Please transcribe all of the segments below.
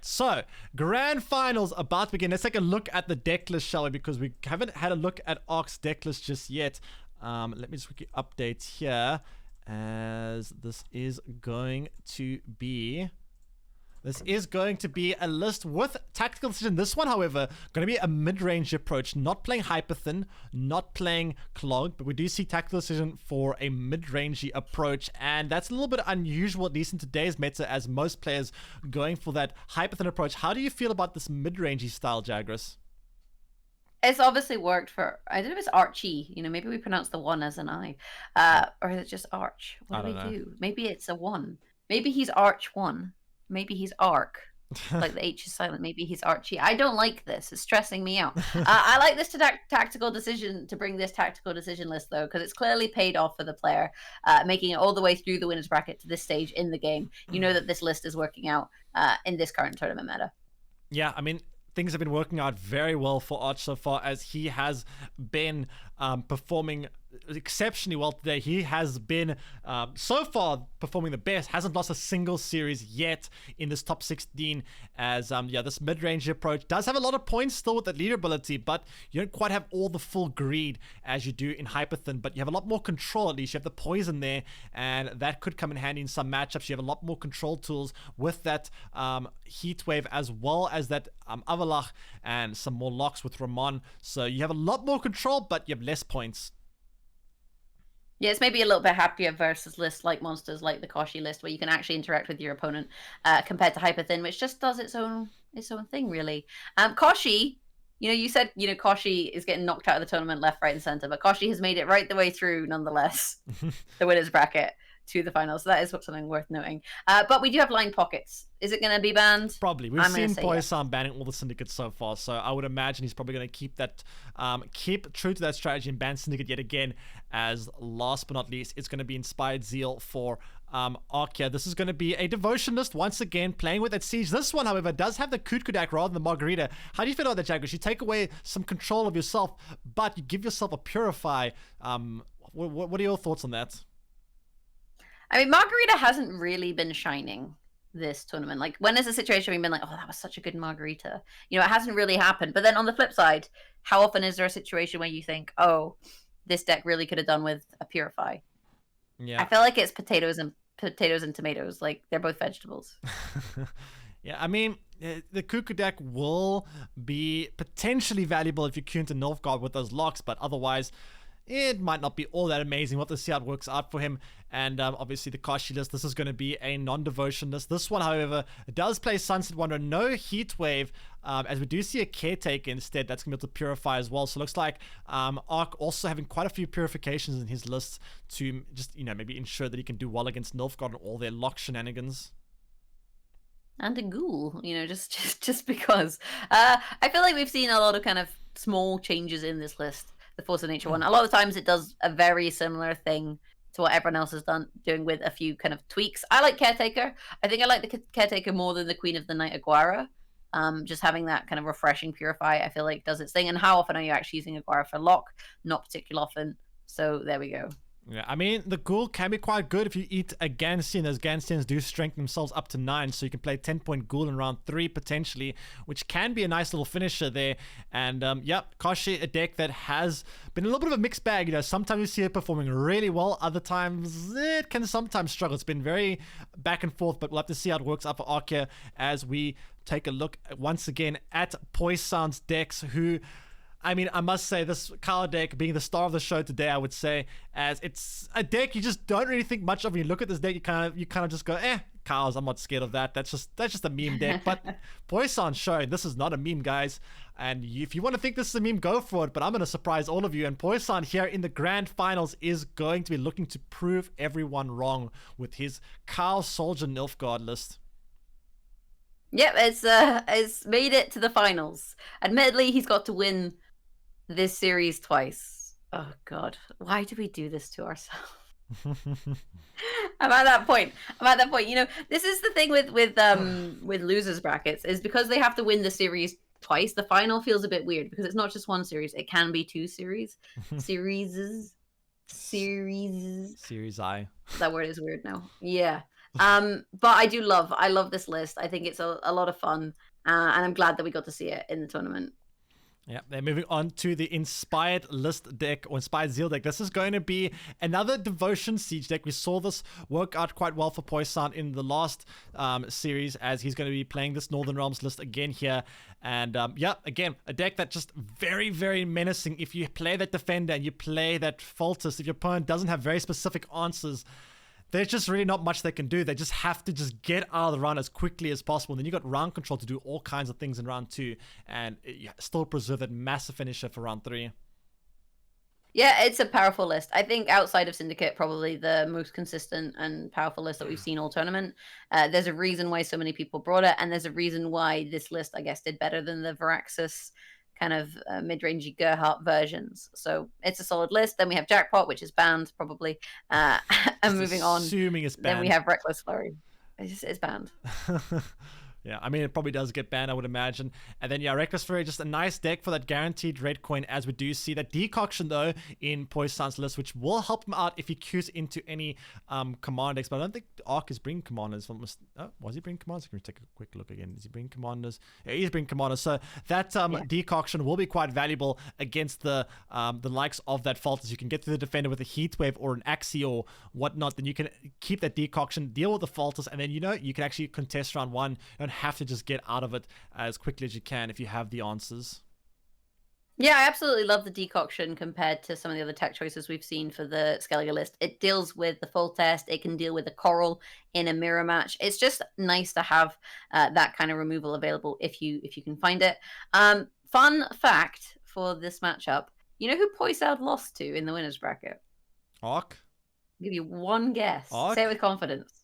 right, so grand finals about to begin. Let's take a look at the deck list, shall we? Because we haven't had a look at Arc's deck list just yet. Let me just quickly update here, as this is going to be a list with tactical decision. This one, however, going to be a mid-range approach, not playing Hyperthin, not playing Clog, but we do see tactical decision for a mid-rangey approach, and that's a little bit unusual, at least in today's meta, as most players going for that Hyperthin approach. How do you feel about this mid-rangey style, Jaggerous? It's obviously worked for, I don't know if it's Archie, maybe we pronounce the one as an I, or is it just Arch? What do we do? Maybe it's a one. Maybe he's Arch1. Maybe he's Arc. Like the H is silent. Maybe he's Archie. I don't like this. It's stressing me out. I like this tactical decision to bring this tactical decision list, though, because it's clearly paid off for the player, making it all the way through the winners bracket to this stage in the game. You know that this list is working out in this current tournament meta. Yeah, I mean, things have been working out very well for Arch so far, as he has been performing exceptionally well today. He has been so far performing the best, hasn't lost a single series yet in this top 16, as this mid-range approach does have a lot of points still with that leader ability, but you don't quite have all the full greed as you do in Hyperthin, but you have a lot more control. At least you have the poison there, and that could come in handy in some matchups. You have a lot more control tools with that heat wave, as well as that Avalach and some more locks with Ramon, so you have a lot more control, but you have less points. Yeah, it's maybe a little bit happier versus lists like monsters, like the Koshi list, where you can actually interact with your opponent, compared to Hyperthin, which just does its own thing, really. Koshi, you said Koshi is getting knocked out of the tournament left, right, and center, but Koshi has made it right the way through, nonetheless, the winners bracket to the finals. So that is something worth noting. But we do have line pockets. Is it going to be banned? Probably. We've seen Poison banning all the syndicates so far, so I would imagine he's probably going to keep that, keep true to that strategy and ban syndicate yet again. As last but not least, it's going to be Inspired Zeal for Arcia. This is going to be a devotion list once again, playing with that siege. This one, however, does have the Kutkudak rather than the Margarita. How do you feel about that, Jaggerous? You take away some control of yourself, but you give yourself a Purify. What are your thoughts on that? I mean, Margarita hasn't really been shining this tournament. Like, when is a situation we've been like, oh, that was such a good Margarita? It hasn't really happened. But then on the flip side, how often is there a situation where you think, oh, this deck really could have done with a Purify? Yeah. I feel like it's potatoes and tomatoes. Like, they're both vegetables. Yeah, I mean, the Cuckoo deck will be potentially valuable if you queue into Nilfgaard with those locks, but otherwise, it might not be all that amazing. We'll have to see how it works out for him. And obviously the Koshi list, this is going to be a non-devotion list. This one, however, does play Sunset Wanderer, no Heat Wave, as we do see a Caretaker instead. That's going to be able to purify as well. So it looks like Arc also having quite a few purifications in his list to just, maybe ensure that he can do well against Nilfgaard and all their lock shenanigans. And a ghoul, just because. I feel like we've seen a lot of kind of small changes in this list. The Force of Nature one. A lot of times it does a very similar thing to what everyone else has doing with a few kind of tweaks. I like Caretaker. I think I like the Caretaker more than the Queen of the Night Aguara. Just having that kind of refreshing Purify, I feel like does its thing. And how often are you actually using Aguara for lock? Not particularly often. So there we go. Yeah, I mean, the Ghoul can be quite good if you eat a Ganstian. Those Ganstians do strengthen themselves up to 9, so you can play 10-point Ghoul in round 3 potentially, which can be a nice little finisher there. And Koshi, a deck that has been a little bit of a mixed bag. Sometimes you see it performing really well, other times it can sometimes struggle. It's been very back and forth, but we'll have to see how it works out for Arcia as we take a look once again at Poison's decks, who, I mean, I must say, this Kyle deck being the star of the show today, I would say, as it's a deck you just don't really think much of. When you look at this deck, you kind of just go, Kyle's, I'm not scared of that. That's just a meme deck. But Poisson showing this is not a meme, guys. And if you want to think this is a meme, go for it. But I'm going to surprise all of you. And Poisson here in the grand finals is going to be looking to prove everyone wrong with his Kyle Soldier Nilfgaard list. Yep, it's made it to the finals. Admittedly, he's got to win this series twice. Oh god, why do we do this to ourselves? I'm at that point. This is the thing with losers brackets, is because they have to win the series twice. The final feels a bit weird because it's not just one series; it can be 2 series. Series I. That word is weird now. Yeah. But I love this list. I think it's a lot of fun, and I'm glad that we got to see it in the tournament. Yeah, they're moving on to the Inspired List deck, or Inspired Zeal deck. This is going to be another Devotion Siege deck. We saw this work out quite well for Poisson in the last series, as he's going to be playing this Northern Realms list again here. And yeah, again, a deck that just very, very menacing. If you play that Defender and you play that Faltus, if your opponent doesn't have very specific answers, there's just really not much they can do. They just have to just get out of the round as quickly as possible. And then you got round control to do all kinds of things in round 2 and still preserve that massive finisher for round 3. Yeah, it's a powerful list. I think outside of Syndicate, probably the most consistent and powerful list that we've seen all tournament. There's a reason why so many people brought it, and there's a reason why this list, I guess, did better than the Viraxis kind of mid-rangey Gerhardt versions. So it's a solid list. Then we have Jackpot, which is banned, probably. And moving on. Assuming it's banned. Then we have Reckless Flurry. It's banned. Yeah, I mean, it probably does get banned, I would imagine. And then, yeah, Reckless Fury, just a nice deck for that guaranteed red coin, as we do see that Decoction, though, in Poisson's list, which will help him out if he queues into any command decks. But I don't think Arc is bringing commanders. Was he bringing commanders? Can we take a quick look again? Is he bringing commanders? Yeah, he's bringing commanders. So that Decoction will be quite valuable against the likes of that Faltus. You can get through the Defender with a Heat Wave or an Axie or whatnot. Then you can keep that Decoction, deal with the Faltus, and then, you can actually contest round 1. Have to just get out of it as quickly as you can if you have the answers. Yeah, I absolutely love the Decoction compared to some of the other tech choices we've seen for the Skellige list. It deals with the full test. It can deal with a Coral in a mirror match. It's just nice to have that kind of removal available if you can find it. Fun fact for this matchup: you know who Poisson lost to in the winners bracket? Arc. I'll give you one guess. Arc? Say it with confidence.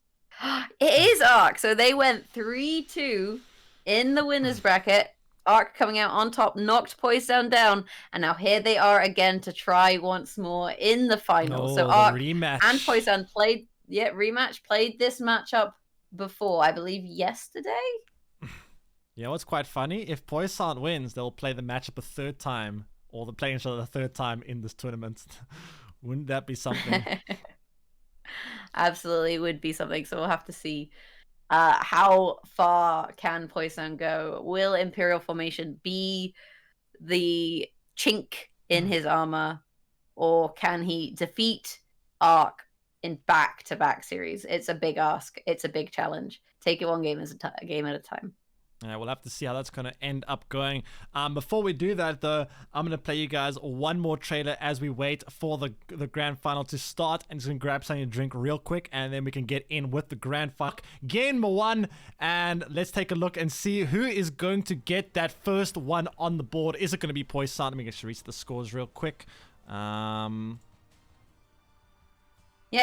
It is Arc. So they went 3-2 in the winners bracket. Arc coming out on top, knocked Poisson down, and now here they are again to try once more in the final. So Arc rematch. And Poisson played this matchup before, I believe yesterday. Yeah, what's quite funny, if Poisson wins, they'll play the matchup a third time, or they're playing each other a third time in this tournament. Wouldn't that be something? Absolutely would be something. So we'll have to see how far can Poisson go. Will Imperial Formation be the chink in his armor, or can he defeat Arc in back-to-back series? It's a big ask. It's a big challenge. Take it one game at a time. Yeah, we'll have to see how that's going to end up going. Before we do that, though, I'm going to play you guys one more trailer as we wait for the grand final to start. And just going to grab something to drink real quick, and then we can get in with the grand final. Game 1, and let's take a look and see who is going to get that first one on the board. Is it going to be Poisson? Let me just read the scores real quick. Yeah,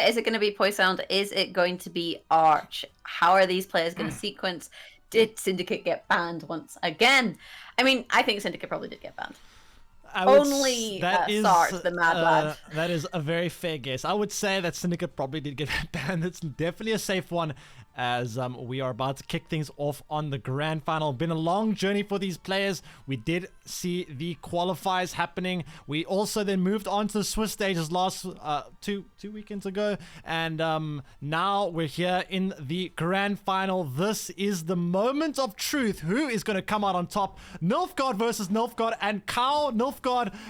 is it going to be Poisson? Is it going to be Arch? How are these players going to sequence? Did Syndicate get banned once again? I mean, I think Syndicate probably did get banned. Only Sarge, the mad lad. That is a very fair guess. I would say that Syndicate probably did get banned. It's definitely a safe one, as we are about to kick things off on the grand final. Been a long journey for these players. We did see the qualifiers happening. We also then moved on to the Swiss stages last two weekends ago, and now we're here in the grand final. This is the moment of truth. Who is going to come out on top? Nilfgaard versus Nilfgaard, and Cow Nilfgaard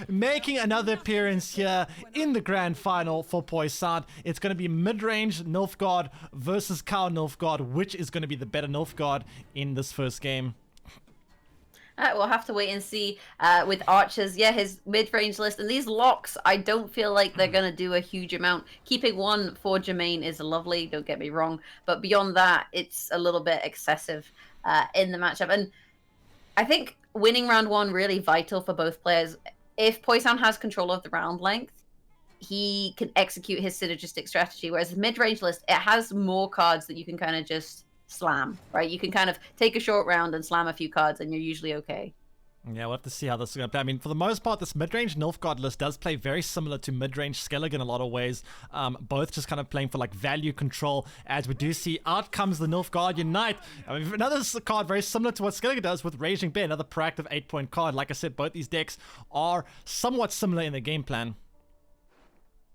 making another appearance here in the grand final for Poisson. It's going to be mid-range Nilfgaard versus Cow Nilfgaard. Which is going to be the better Nilfgaard in this first game? We'll have to wait and see with Archers. Yeah, his mid-range list. And these locks, I don't feel like they're going to do a huge amount. Keeping one for Jermaine is lovely, don't get me wrong. But beyond that, it's a little bit excessive in the matchup. And I think winning round 1 really vital for both players. If Poisson has control of the round length, he can execute his synergistic strategy, whereas the mid-range list, it has more cards that you can kind of just slam, right? You can kind of take a short round and slam a few cards, and you're usually okay. Yeah, we'll have to see how this is going to play. I mean, for the most part, this mid-range Nilfgaard list does play very similar to mid-range Skellige in a lot of ways. Both just kind of playing for like value control, as we do see out comes the Nilfgaard Unite. I mean, another card very similar to what Skellige does with Raging Bear, another proactive 8-point card. Like I said, both these decks are somewhat similar in their game plan.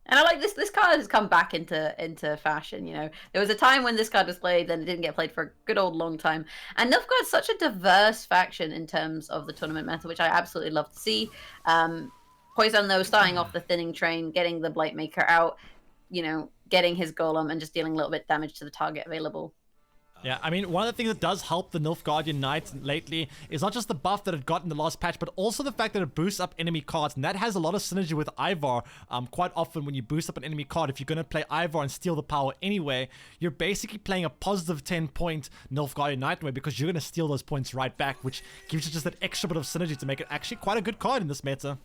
And I like this. This card has come back into fashion. You know, there was a time when this card was played, then it didn't get played for a good old long time. And Nilfgaard's such a diverse faction in terms of the tournament meta, which I absolutely love to see. Poison, though, starting off the thinning train, getting the Blightmaker out, you know, getting his Golem and just dealing a little bit of damage to the target available. Yeah, I mean, one of the things that does help the Nilfgaardian Knight lately is not just the buff that it got in the last patch, but also the fact that it boosts up enemy cards, and that has a lot of synergy with Ivar. Quite often when you boost up an enemy card, if you're going to play Ivar and steal the power anyway, you're basically playing a positive 10-point Nilfgaardian Knight anyway, because you're going to steal those points right back, which gives you just that extra bit of synergy to make it actually quite a good card in this meta.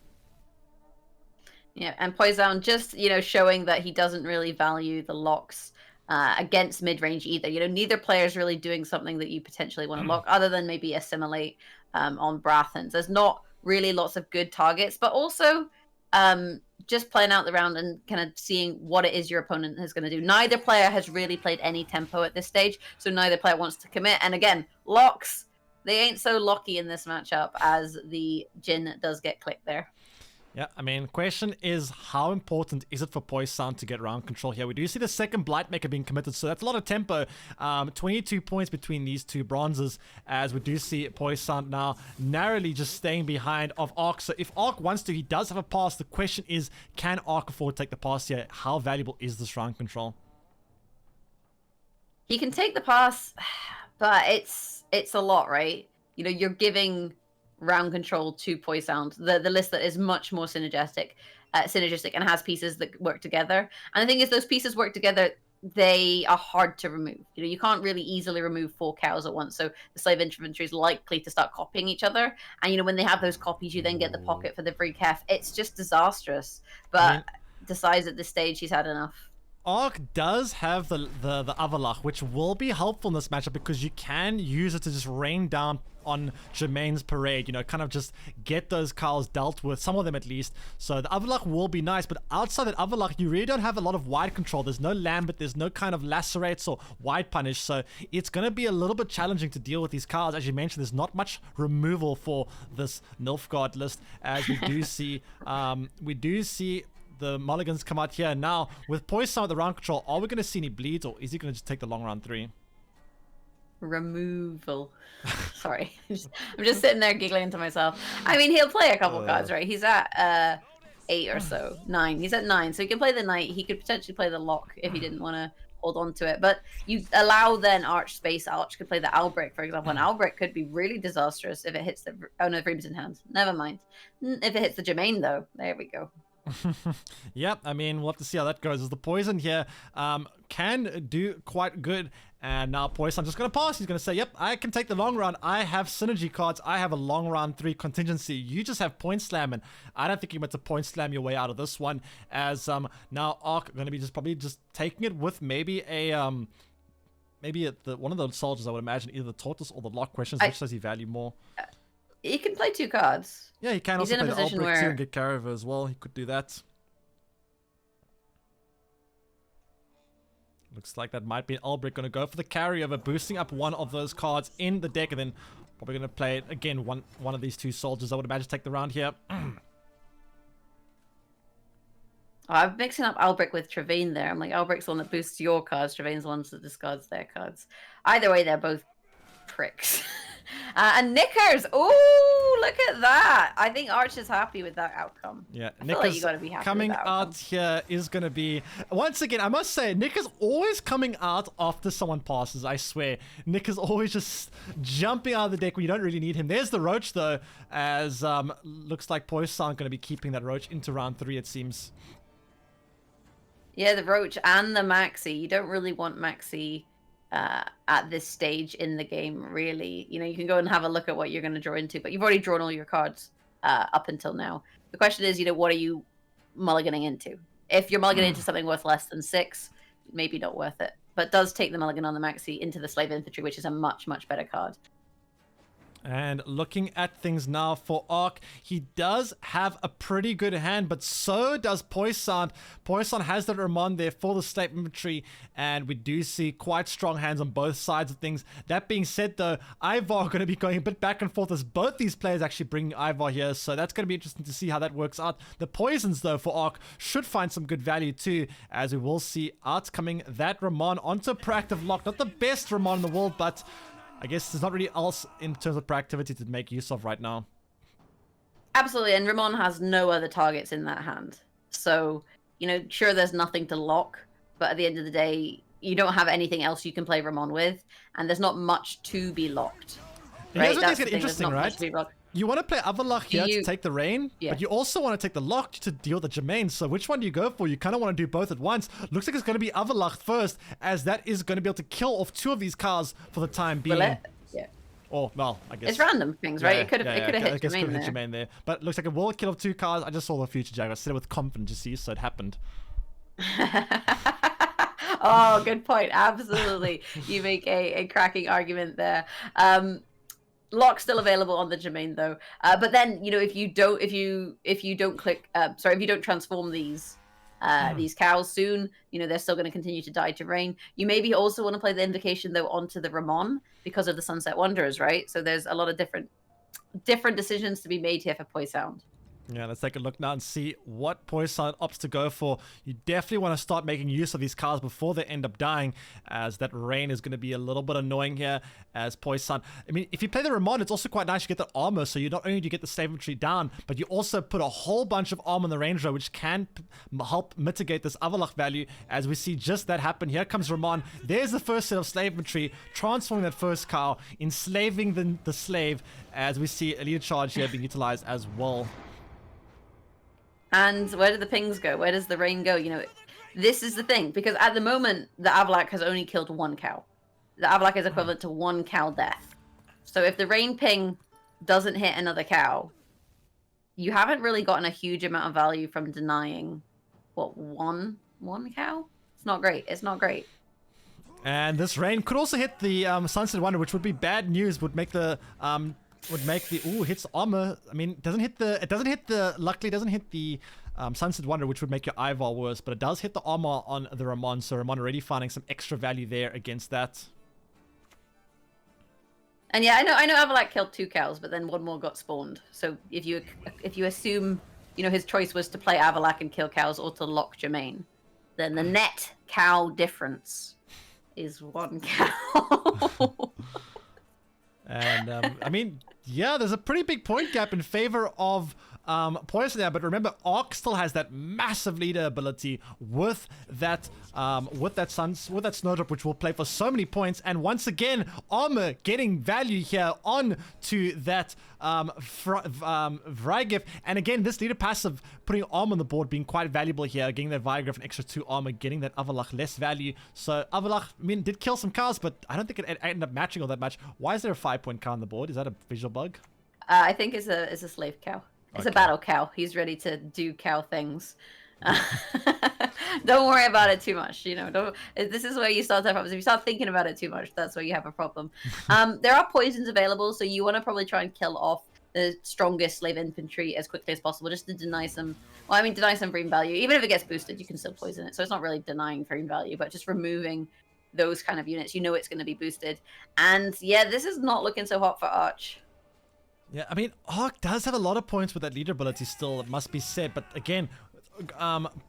Yeah, and Poison just, you know, showing that he doesn't really value the locks against mid-range either. You know, neither player is really doing something that you potentially want to lock, other than maybe assimilate on Brathens. There's not really lots of good targets, but also just playing out the round and kind of seeing what it is your opponent is going to do. Neither player has really played any tempo at this stage, so neither player wants to commit. And again, locks, they ain't so lucky in this matchup as the Jhin does get clicked there. Yeah, I mean, question is, how important is it for Poison to get round control here? We do see the second Blightmaker being committed, so that's a lot of tempo. 22 points between these two bronzes, as we do see Poison now narrowly just staying behind of Arc. So if Arc wants to, he does have a pass. The question is, can Arc afford to take the pass here? How valuable is this round control? He can take the pass, but it's a lot, right? You know, you're giving round control to Poison, the list that is much more synergistic and has pieces that work together. And the thing is, those pieces work together, they are hard to remove. You know, you can't really easily remove 4 cows at once, so the slave infantry is likely to start copying each other. And you know, when they have those copies, you then get the pocket for the free calf. It's just disastrous. But decides at this stage he's had enough. Arc does have the Avalach, which will be helpful in this matchup because you can use it to just rain down on Jermaine's parade, you know, kind of just get those cows dealt with, some of them at least. So the Avalach will be nice, but outside that Avalach, you really don't have a lot of wide control. There's no Lambert, there's no kind of lacerates or wide punish, so it's going to be a little bit challenging to deal with these cows. As you mentioned, there's not much removal for this Nilfgaard list, as we do see, the mulligans come out here. Now, with Poison with the round control, are we going to see any bleeds, or is he going to just take the long round 3? Removal. Sorry. I'm just sitting there giggling to myself. I mean, he'll play a couple cards, right? He's at 8 or so. 9. He's at 9, so he can play the Knight. He could potentially play the Lock if he didn't want to hold on to it. But you allow then Arch space. Arch could play the Albrecht, for example. And Albrecht could be really disastrous if it hits the... Oh, no, Freeman's in hand. Never mind. If it hits the Jermaine, though. There we go. Yep, I mean, we'll have to see how that goes. As the Poison here can do quite good. And now Poison just going to pass. He's going to say, yep, I can take the long round. I have synergy cards. I have a long round 3 contingency. You just have point slam, and I don't think you're meant to point slam your way out of this one. As now Arc going to be probably just taking it with maybe a one of the soldiers, I would imagine, either the Tortoise or the Lock. Questions, which does he value more? He can play 2 cards. Yeah, he can also play the Albrecht too and get carry over as well. He could do that. Looks like that might be an Albrecht going to go for the carryover, boosting up one of those cards in the deck, and then probably going to play it again. One of these 2 soldiers, I would imagine, take the round here. I'm mixing up Albrecht with Travaine there. I'm like, Albrecht's the one that boosts your cards, Travaine's the one that discards their cards. Either way, they're both pricks. And Knickers, oh, look at that. I think Arch is happy with that outcome. Yeah, Knickers like you gotta be happy coming with that out here is going to be... Once again, I must say, Nick is always coming out after someone passes, I swear. Nick is always just jumping out of the deck when you don't really need him. There's the Roach, though, as looks like Poison going to be keeping that Roach into round 3, it seems. Yeah, the Roach and the Maxi. You don't really want Maxi... at this stage in the game, really. You know, you can go and have a look at what you're going to draw into, but you've already drawn all your cards up until now. The question is, you know, what are you mulliganing into? If you're mulliganing into something worth less than 6, maybe not worth it. But does take the mulligan on the Maxi into the Slave Infantry, which is a much, much better card. And looking at things now for Arc, he does have a pretty good hand, but so does Poisson. Poisson has the Ramon there for the slave inventory, and we do see quite strong hands on both sides of things. That being said, though, Ivar going to be going a bit back and forth as both these players actually bringing Ivar here, so that's going to be interesting to see how that works out. The poisons, though, for Arc should find some good value too, as we will see outcoming that Ramon onto proactive lock. Not the best Ramon in the world, but I guess there's not really else in terms of proactivity to make use of right now. Absolutely, and Ramon has no other targets in that hand. So, you know, sure, there's nothing to lock, but at the end of the day, you don't have anything else you can play Ramon with, and there's not much to be locked. Right? Here's what makes it interesting, right? You want to play Avalach here to take the rain, but you also want to take the lock to deal the Jermaine. So which one do you go for? You kind of want to do both at once. Looks like it's going to be Avalach first, as that is going to be able to kill off two of these cars for the time being. Yeah. Or, well, I guess. It's random things, right? It could have hit Jermaine there. But it looks like it will kill off two cars. I just saw the future Jagger. I said it with confidence, you see, so it happened. Oh, good point. Absolutely. You make a cracking argument there. Lock's still available on the Jermaine though, but then you know if you don't transform these cows soon, you know they're still going to continue to die to rain. You maybe also want to play the invocation though onto the Ramon because of the Sunset Wanderers, right? So there's a lot of different decisions to be made here for Poisson. Yeah, let's take a look now and see what Poisson opts to go for. You definitely want to start making use of these cars before they end up dying, as that rain is going to be a little bit annoying here as Poisson. I mean, if you play the Ramon, it's also quite nice you get the armor, so you not only do you get the slave inventory down, but you also put a whole bunch of armor on the Ranger, which can help mitigate this Avalach value, as we see just that happen. Here comes Ramon. There's the first set of slave inventory, transforming that first cow, enslaving the slave, as we see a leader charge here being utilized as well. And where do the pings go? Where does the rain go? You know, this is the thing, because at the moment, the Avalak has only killed one cow. The Avalak is equivalent to one cow death. So if the rain ping doesn't hit another cow, you haven't really gotten a huge amount of value from denying, what, one cow? It's not great. It's not great. And this rain could also hit the Sunset Wonder, which would be bad news. Would make the hits armor. I mean, luckily it doesn't hit the Sunset Wonder, which would make your Ivar worse, but it does hit the armor on the Ramon, so Ramon already finding some extra value there against that. And yeah, I know Avalak killed two cows, but then one more got spawned. So if you assume, you know, his choice was to play Avalak and kill cows or to lock Jermaine, then the net cow difference is one cow. And I mean, yeah, there's a pretty big point gap in favor of Poison there, but remember, Arc still has that massive leader ability with that snowdrop, which will play for so many points. And once again, armor getting value here on to that Vrygif. And again, this leader passive putting armor on the board being quite valuable here, getting that Vrygif an extra 2 armor, getting that Avalach less value. So Avalach, I mean, did kill some cars, but I don't think it ended up matching all that much. Why is there a 5-point car on the board? Is that a visual bug? I think it's a slave cow. It's a battle cow. He's ready to do cow things. Don't worry about it too much. You know, this is where you start to have problems. If you start thinking about it too much, that's where you have a problem. There are poisons available, so you want to probably try and kill off the strongest slave infantry as quickly as possible, just to deny some. Well, I mean, deny some frame value. Even if it gets boosted, you can still poison it. So it's not really denying frame value, but just removing those kind of units. You know it's going to be boosted. And yeah, this is not looking so hot for Arch. Yeah, I mean, Arc does have a lot of points with that leader ability still, it must be said. But again,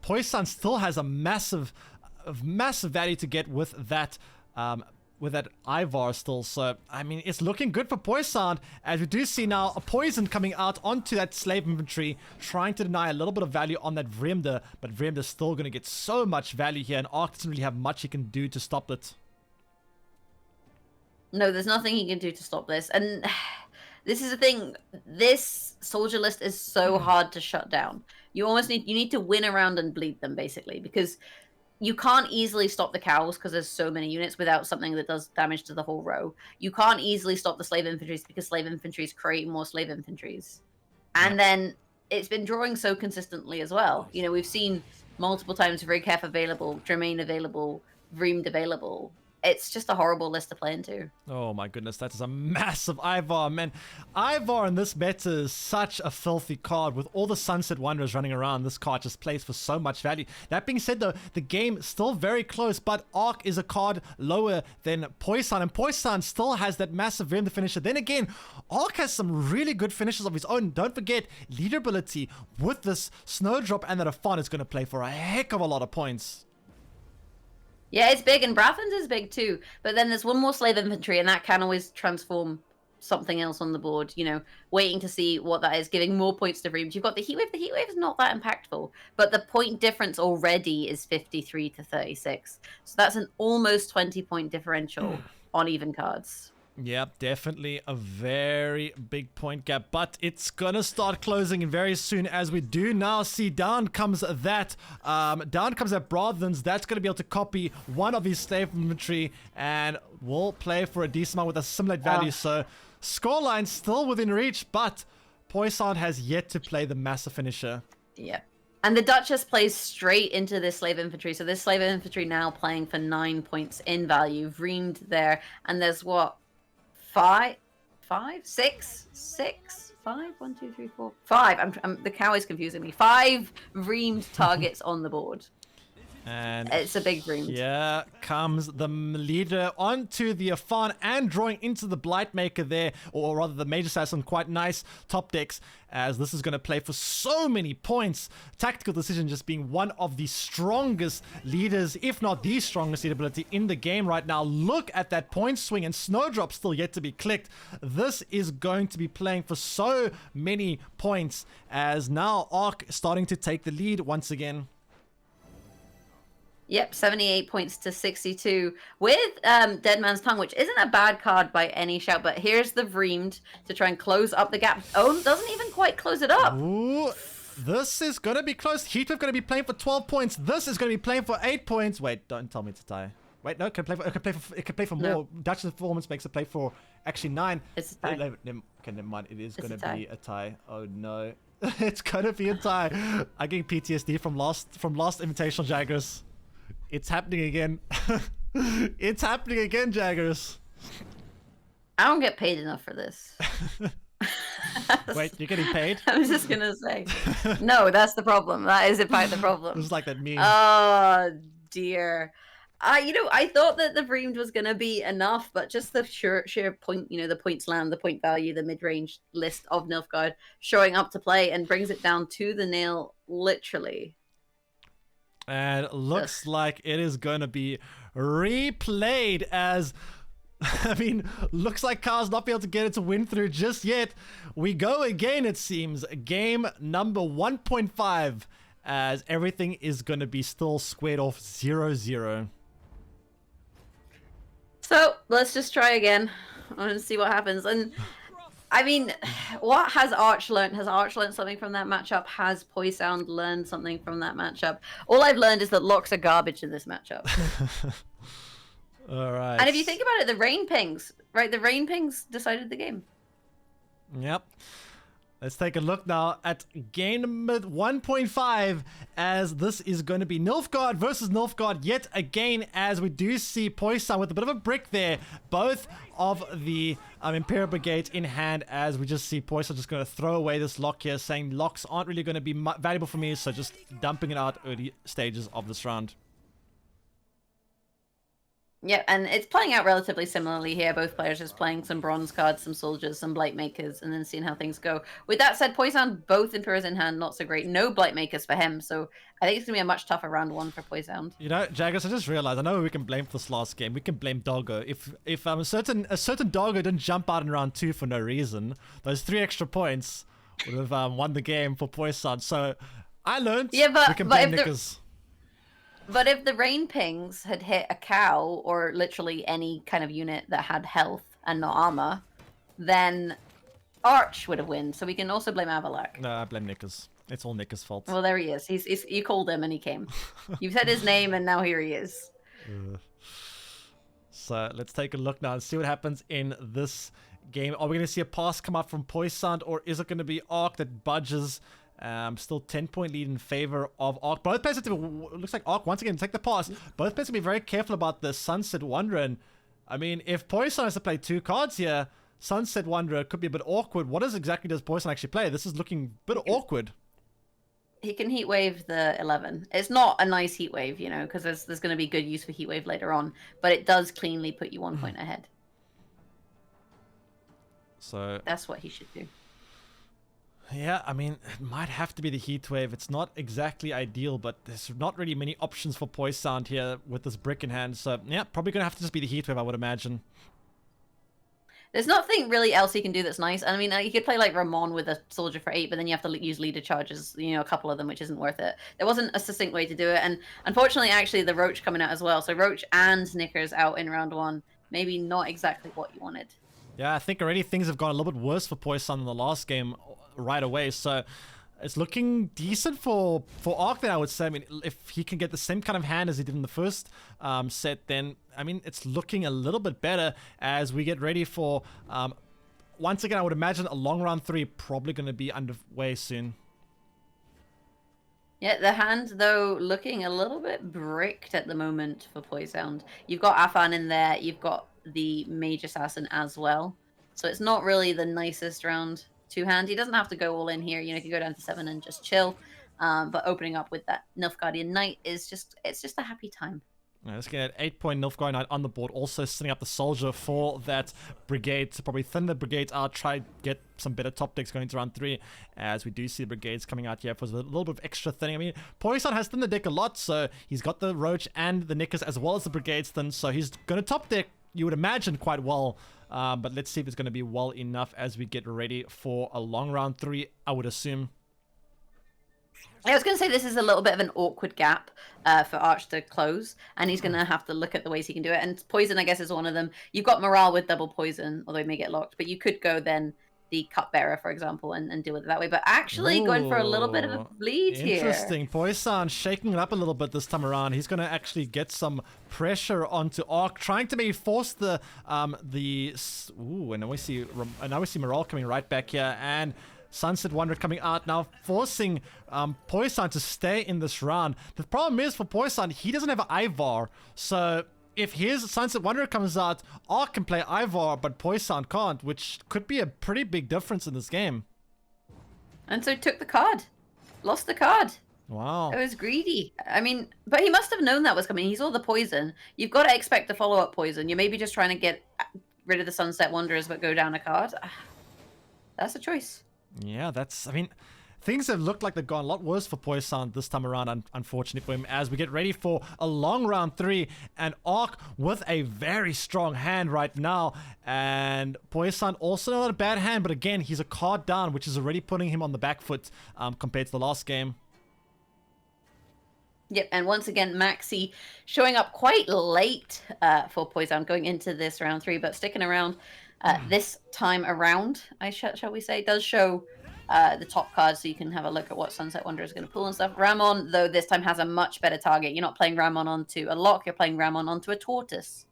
Poisson still has a massive value to get with that Ivar still. So, I mean, it's looking good for Poisson, as we do see now a poison coming out onto that slave inventory, trying to deny a little bit of value on that Vreemde, but Vreemde's still going to get so much value here, and Arc doesn't really have much he can do to stop it. No, there's nothing he can do to stop this, and this is the thing. This soldier list is so hard to shut down. You need to win around and bleed them, basically, because you can't easily stop the cows because there's so many units without something that does damage to the whole row. You can't easily stop the slave infantries because slave infantries create more slave infantries. And then it's been drawing so consistently as well. You know, we've seen multiple times Vrygif available, Jermaine available, Vreemd available. it's just a horrible list to play into. Oh my goodness, that is a massive Ivar, man. Ivar in this meta is such a filthy card. With all the Sunset Wanderers running around, this card just plays for so much value. That being said though, the game still very close, but Arc is a card lower than Poison, and Poison still has that massive Vim the finisher. Then again, Arc has some really good finishes of his own. Don't forget, leader ability with this Snowdrop and that Afon is going to play for a heck of a lot of points. Yeah, it's big, and Brathen's is big too. But then there's one more Slave Infantry, and that can always transform something else on the board. You know, waiting to see what that is, giving more points to Reams. You've got the Heatwave. The Heatwave is not that impactful, but the point difference already is 53 to 36. So that's an almost 20-point differential on even cards. Yep, definitely a very big point gap, but it's gonna start closing in very soon, as we do now see down comes that Brathen's. That's gonna be able to copy one of his Slave Infantry and will play for a decent amount with a similar value. So scoreline still within reach, but Poison has yet to play the massive finisher. Yeah. And the Duchess plays straight into this Slave Infantry. So this Slave Infantry now playing for 9 points in value. Reamed there. And there's what? 5? 6? 5? 1, 2, 3, 4. 5. The cow is confusing me. 5 reamed targets on the board. And it's a big reamed. Here comes the leader onto the Afan and drawing into the Blightmaker there, or rather the Mage Assassin. Quite nice top decks, as this is going to play for so many points. Tactical Decision just being one of the strongest leaders, if not the strongest lead ability in the game right now. Look at that point swing, and Snowdrop still yet to be clicked. This is going to be playing for so many points, as now Arc starting to take the lead once again. Yep, 78 points to 62 with Dead Man's Tongue, which isn't a bad card by any shout, but here's the Vreamed to try and close up the gap. Oh, doesn't even quite close it up. Ooh, this is going to be close. Heatwave going to be playing for 12 points. This is going to be playing for 8 points. Wait, don't tell me to tie. Wait, no, it can play for more. No. Dutch's performance makes it play for actually 9. It's a tie. Okay, never mind. It is going to be a tie. Oh no. It's going to be a tie. I'm getting PTSD from last Invitational Jaggerous. It's happening again. It's happening again, Jaggerous. I don't get paid enough for this. Wait, you're getting paid? I was just gonna say. No, that's the problem. That is in fact the problem. It's like that meme. Oh dear. I thought that the Vreamed was gonna be enough, but just the sheer point, the point slam, the point value, the mid-range list of Nilfgaard showing up to play and brings it down to the nail, literally. And looks like it is going to be replayed, as, looks like Carl's not be able to get it to win through just yet. We go again, it seems. Game number 1.5, as everything is going to be still squared off 0-0. So, let's just try again and see what happens. And what has Arch learned? Has Arch learned something from that matchup? Has Poison learned something from that matchup? All I've learned is that locks are garbage in this matchup. All right. And if you think about it, the rain pings, right? The rain pings decided the game. Yep. Let's take a look now at game number 1.5, as this is going to be Nilfgaard versus Nilfgaard yet again, as we do see Poison with a bit of a brick there. Both of the Imperial Brigade in hand, as we just see Poison just going to throw away this lock here, saying locks aren't really going to be valuable for me, so just dumping it out early stages of this round. Yeah, and it's playing out relatively similarly here. Both players just playing some bronze cards, some soldiers, some Blightmakers, and then seeing how things go. With that said, Poison, both Imperials in hand, not so great. No Blightmakers for him, so I think it's going to be a much tougher round 1 for Poison. Jaggers, I just realized, I know we can blame for this last game. We can blame Doggo. If a certain Doggo didn't jump out in round 2 for no reason, those 3 extra points would have won the game for Poison. So I learned we can blame Nickers. But if the rain pings had hit a cow, or literally any kind of unit that had health and not armor, then Arch would have won. So we can also blame Avalak. No, I blame Nickers. It's all Nickers' fault. Well, there he is. You called him and he came. You said his name and now here he is. So let's take a look now and see what happens in this game. Are we going to see a pass come out from Poison, or is it going to be Arc that budges Still 10-point lead in favor of Arch. Both players have to, looks like Arch once again take the pass. Both players have to be very careful about the Sunset Wanderer. And I mean, if Poison has to play 2 cards here, Sunset Wanderer could be a bit awkward. What exactly does Poison actually play? This is looking a bit awkward. He can heat wave the 11. It's not a nice heat wave, you know, because there's going to be good use for heat wave later on, but it does cleanly put you 1 point ahead. So that's what he should do. Yeah, I mean, it might have to be the heat wave. It's not exactly ideal, but there's not really many options for Poison here with this brick in hand. So yeah, probably gonna have to just be the heat wave, I would imagine. There's nothing really else he can do that's nice. I mean, he could play like Ramon with a soldier for 8, but then you have to use leader charges, you know, a couple of them, which isn't worth it. There wasn't a succinct way to do it. And unfortunately, actually, the Roach coming out as well. So Roach and Knickers out in round 1. Maybe not exactly what you wanted. Yeah, I think already things have gone a little bit worse for Poison in the last game right away. So it's looking decent for Arch then, I would say. I mean, if he can get the same kind of hand as he did in the first set, then, I mean, it's looking a little bit better as we get ready for, once again, I would imagine a long round 3 probably going to be underway soon. Yeah, the hand, though, looking a little bit bricked at the moment for Poison. You've got Afan in there. You've got the Mage Assassin as well. So it's not really the nicest round 2 hand. He doesn't have to go all in here. You know, he can go down to 7 and just chill. But opening up with that Nilfgaardian Knight is just, it's just a happy time. Let's get an 8-point Nilfgaardian Knight on the board. Also setting up the soldier for that brigade to probably thin the brigades out, try get some better top decks going into round 3, as we do see the brigades coming out here for a little bit of extra thinning. I mean, Poison has thinned the deck a lot, so he's got the Roach and the Knickers as well as the brigades thin, so he's going to top deck, you would imagine, quite well. But let's see if it's going to be well enough as we get ready for a long round 3, I would assume. I was going to say this is a little bit of an awkward gap for Arch to close, and he's going to have to look at the ways he can do it. And Poison, I guess, is one of them. You've got Morale with double Poison, although he may get locked, but you could go then the Cupbearer, for example, and deal with it that way. But actually going for a little bit of a bleed here. Interesting. Poison shaking it up a little bit this time around. He's going to actually get some pressure onto Arch, trying to maybe force the ooh, and now we see Morale coming right back here, and Sunset Wanderer coming out now, forcing Poison to stay in this round. The problem is for Poison, he doesn't have an Ivar, so if his Sunset Wanderer comes out, Arch can play Ivar, but Poison can't, which could be a pretty big difference in this game. And so took the card. Lost the card. Wow. It was greedy. I mean, but he must have known that was coming. He saw the poison. You've got to expect the follow-up poison. You're maybe just trying to get rid of the Sunset Wanderers, but go down a card. That's a choice. Yeah, I mean, things have looked like they've gone a lot worse for Poison this time around, unfortunately for him, as we get ready for a long round 3, and Arch with a very strong hand right now, and Poison also not a bad hand, but again, he's a card down, which is already putting him on the back foot compared to the last game. Yep, and once again, Maxi showing up quite late for Poison going into this round 3, but sticking around this time around, shall we say, does show the top card, so you can have a look at what Sunset Wanderer is going to pull and stuff. Ramon, though, this time has a much better target. You're not playing Ramon onto a lock, you're playing Ramon onto a tortoise.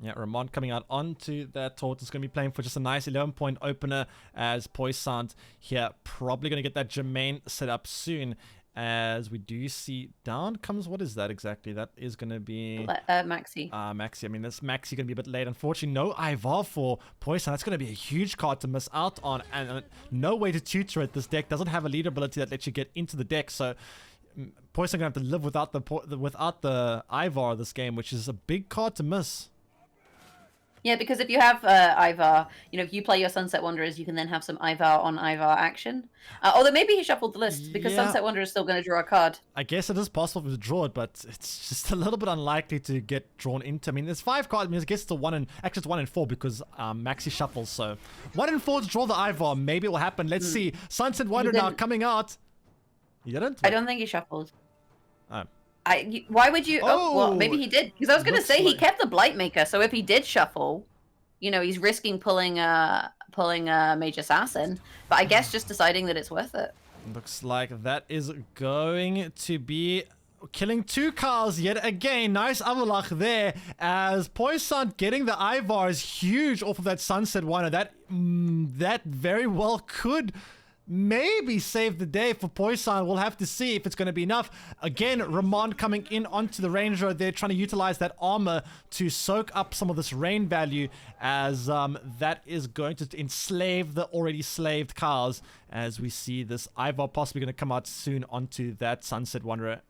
Yeah, Ramon coming out onto that tortoise, going to be playing for just a nice 11-point opener, as Poison here probably going to get that Jermaine set up soon. As we do see down comes, what is that exactly? That is going to be Maxi. Maxi. I mean, this Maxi going to be a bit late. Unfortunately, no Ivar for Poison. That's going to be a huge card to miss out on, and no way to tutor it. This deck doesn't have a leader ability that lets you get into the deck, so Poison going to have to live without the Ivar this game, which is a big card to miss. Yeah, because if you have Ivar, you know, if you play your Sunset Wanderers, you can then have some Ivar on Ivar action. Although maybe he shuffled the list, because Sunset Wanderer is still going to draw a card. I guess it is possible to draw it, but it's just a little bit unlikely to get drawn into. I mean, there's 5 cards. I mean, I guess it's a 1 in 4 because Maxi shuffles. So 1 in 4 to draw the Ivar. Maybe it will happen. Let's see. Sunset Wanderer now coming out. You didn't? I don't think he shuffled. Oh. Why would you? Oh, well, maybe he did. Because I was going to say he kept the Blightmaker. So if he did shuffle, you know, he's risking pulling a Mage Assassin. But I guess just deciding that it's worth it. Looks like that is going to be killing 2 cards yet again. Nice Avalach there, as Poison getting the Ivar is huge off of that Sunset Wanderer. That very well could maybe save the day for Poison. We'll have to see if it's going to be enough. Again, Ramon coming in onto the range road there, trying to utilize that armor to soak up some of this rain value, as that is going to enslave the already slaved cows, as we see this Ivar possibly going to come out soon onto that Sunset Wanderer.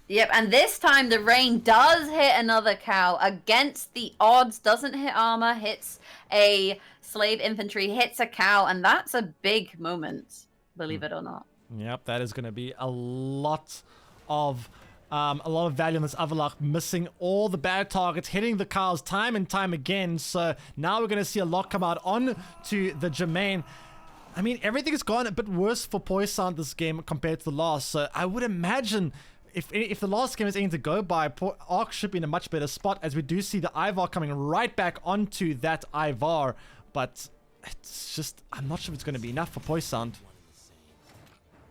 Yep, and this time the rain does hit another cow against the odds, doesn't hit armor, hits a slave infantry, hits a cow, and that's a big moment, believe it or not. Yep, that is going to be a lot of value on this Avalok, missing all the bad targets, hitting the cows time and time again. So now we're going to see a lot come out on to the Jermaine. I mean, everything has gone a bit worse for Poison this game compared to the last. So I would imagine if the last game is anything to go by, Arch should be in a much better spot, as we do see the Ivar coming right back onto that Ivar. But it's just, I'm not sure if it's going to be enough for Poison.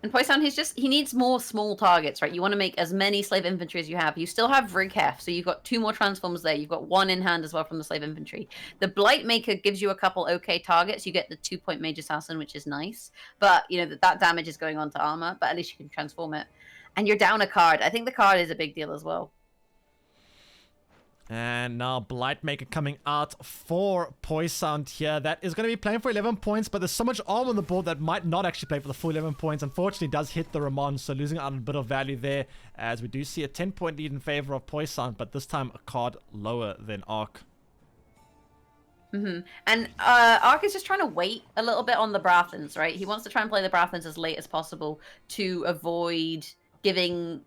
And Poison, he needs more small targets, right? You want to make as many slave infantry as you have. You still have Righef, so you've got 2 more transforms there. You've got 1 in hand as well from the slave infantry. The Blightmaker gives you a couple okay targets. You get the 2-point Mage Assassin, which is nice. But, you know, that damage is going on to armor, but at least you can transform it. And you're down a card. I think the card is a big deal as well. And now Blightmaker coming out for Poison here. That is going to be playing for 11 points, but there's so much arm on the board that might not actually play for the full 11 points. Unfortunately, does hit the Ramon, so losing out on a bit of value there, as we do see a 10-point lead in favor of Poison, but this time a card lower than Arc. And Arc is just trying to wait a little bit on the Brathens, right? He wants to try and play the Brathens as late as possible to avoid giving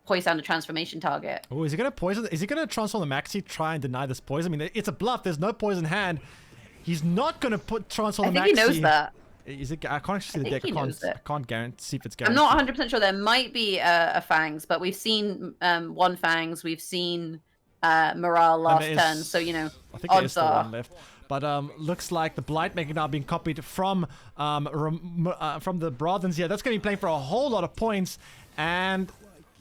Poison a transformation target. Oh, is he going to poison? Is he going to transform the Maxi, try and deny this poison? I mean, it's a bluff. There's no poison hand. He's not going to transform the Maxi. I think he knows that. Is it? I can't actually see the deck. I can't guarantee see if it's guaranteed. I'm not 100% sure. There might be a Fangs, but we've seen one Fangs. We've seen Morale last turn. So, you know, I think there is still one left. But looks like the Blightmaker now being copied from the Brothens here. That's going to be playing for a whole lot of points. And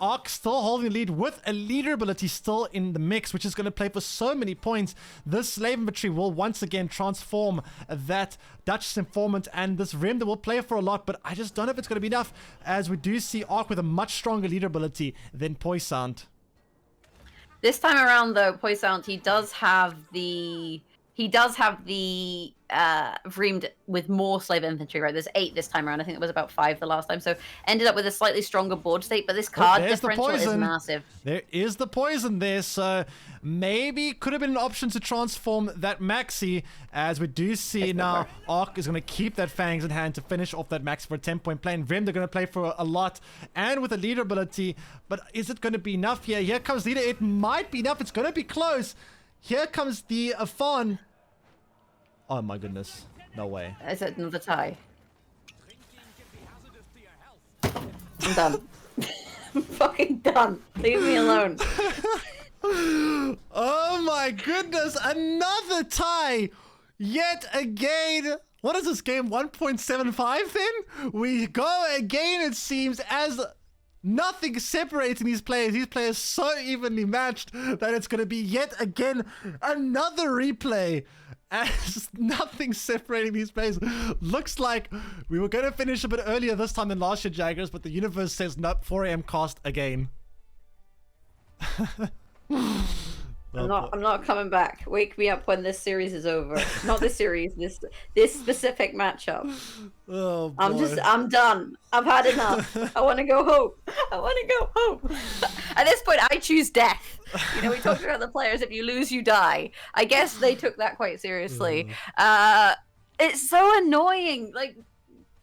Arc still holding the lead with a leader ability still in the mix, which is going to play for so many points. This slave infantry will once again transform that Dutch informant, and this Rim that will play for a lot, but I just don't know if it's going to be enough, as we do see Arc with a much stronger leader ability than Poison. This time around, though, Poison, he does have the Vreemed with more slave infantry, right? There's 8 this time around. I think it was about 5 the last time. So ended up with a slightly stronger board state, but this card differential is massive. There is the poison there, so maybe could have been an option to transform that Maxi, as we do see now Arc is going to keep that Fangs in hand to finish off that Maxi for a 10-point play. And Vim, they're going to play for a lot, and with a leader ability, but is it going to be enough here? Here comes leader. It might be enough. It's going to be close. Here comes the Afon. Oh my goodness. No way. Is it another tie? I'm done. I'm fucking done. Leave me alone. Oh my goodness. Another tie. Yet again. What is this game? 1.75 then? We go again, it seems, as nothing separating these players. These players so evenly matched that it's going to be yet again another replay. As nothing separating these players. Looks like we were going to finish a bit earlier this time than last year, Jaggers, but the universe says nope, 4 AM cast again. I'm not coming back. Wake me up when this series is over. Not this series, this specific matchup. Oh, boy. I'm done. I've had enough. I want to go home. At this point, I choose death. You know, we talked about the players. If you lose, you die. I guess they took that quite seriously. It's so annoying. Like,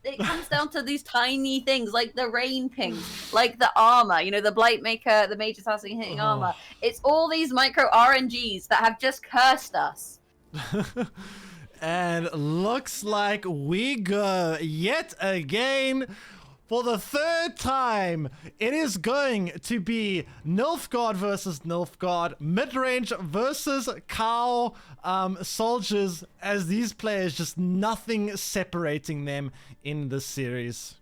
it comes down to these tiny things, like the rain pings, like the armor, you know, the Blightmaker, the Mage Assassin hitting armor. It's all these micro RNGs that have just cursed us. And looks like we go yet again. For the 3rd time, it is going to be Nilfgaard versus Nilfgaard, mid-range versus Cow soldiers, as these players, just nothing separating them in this series.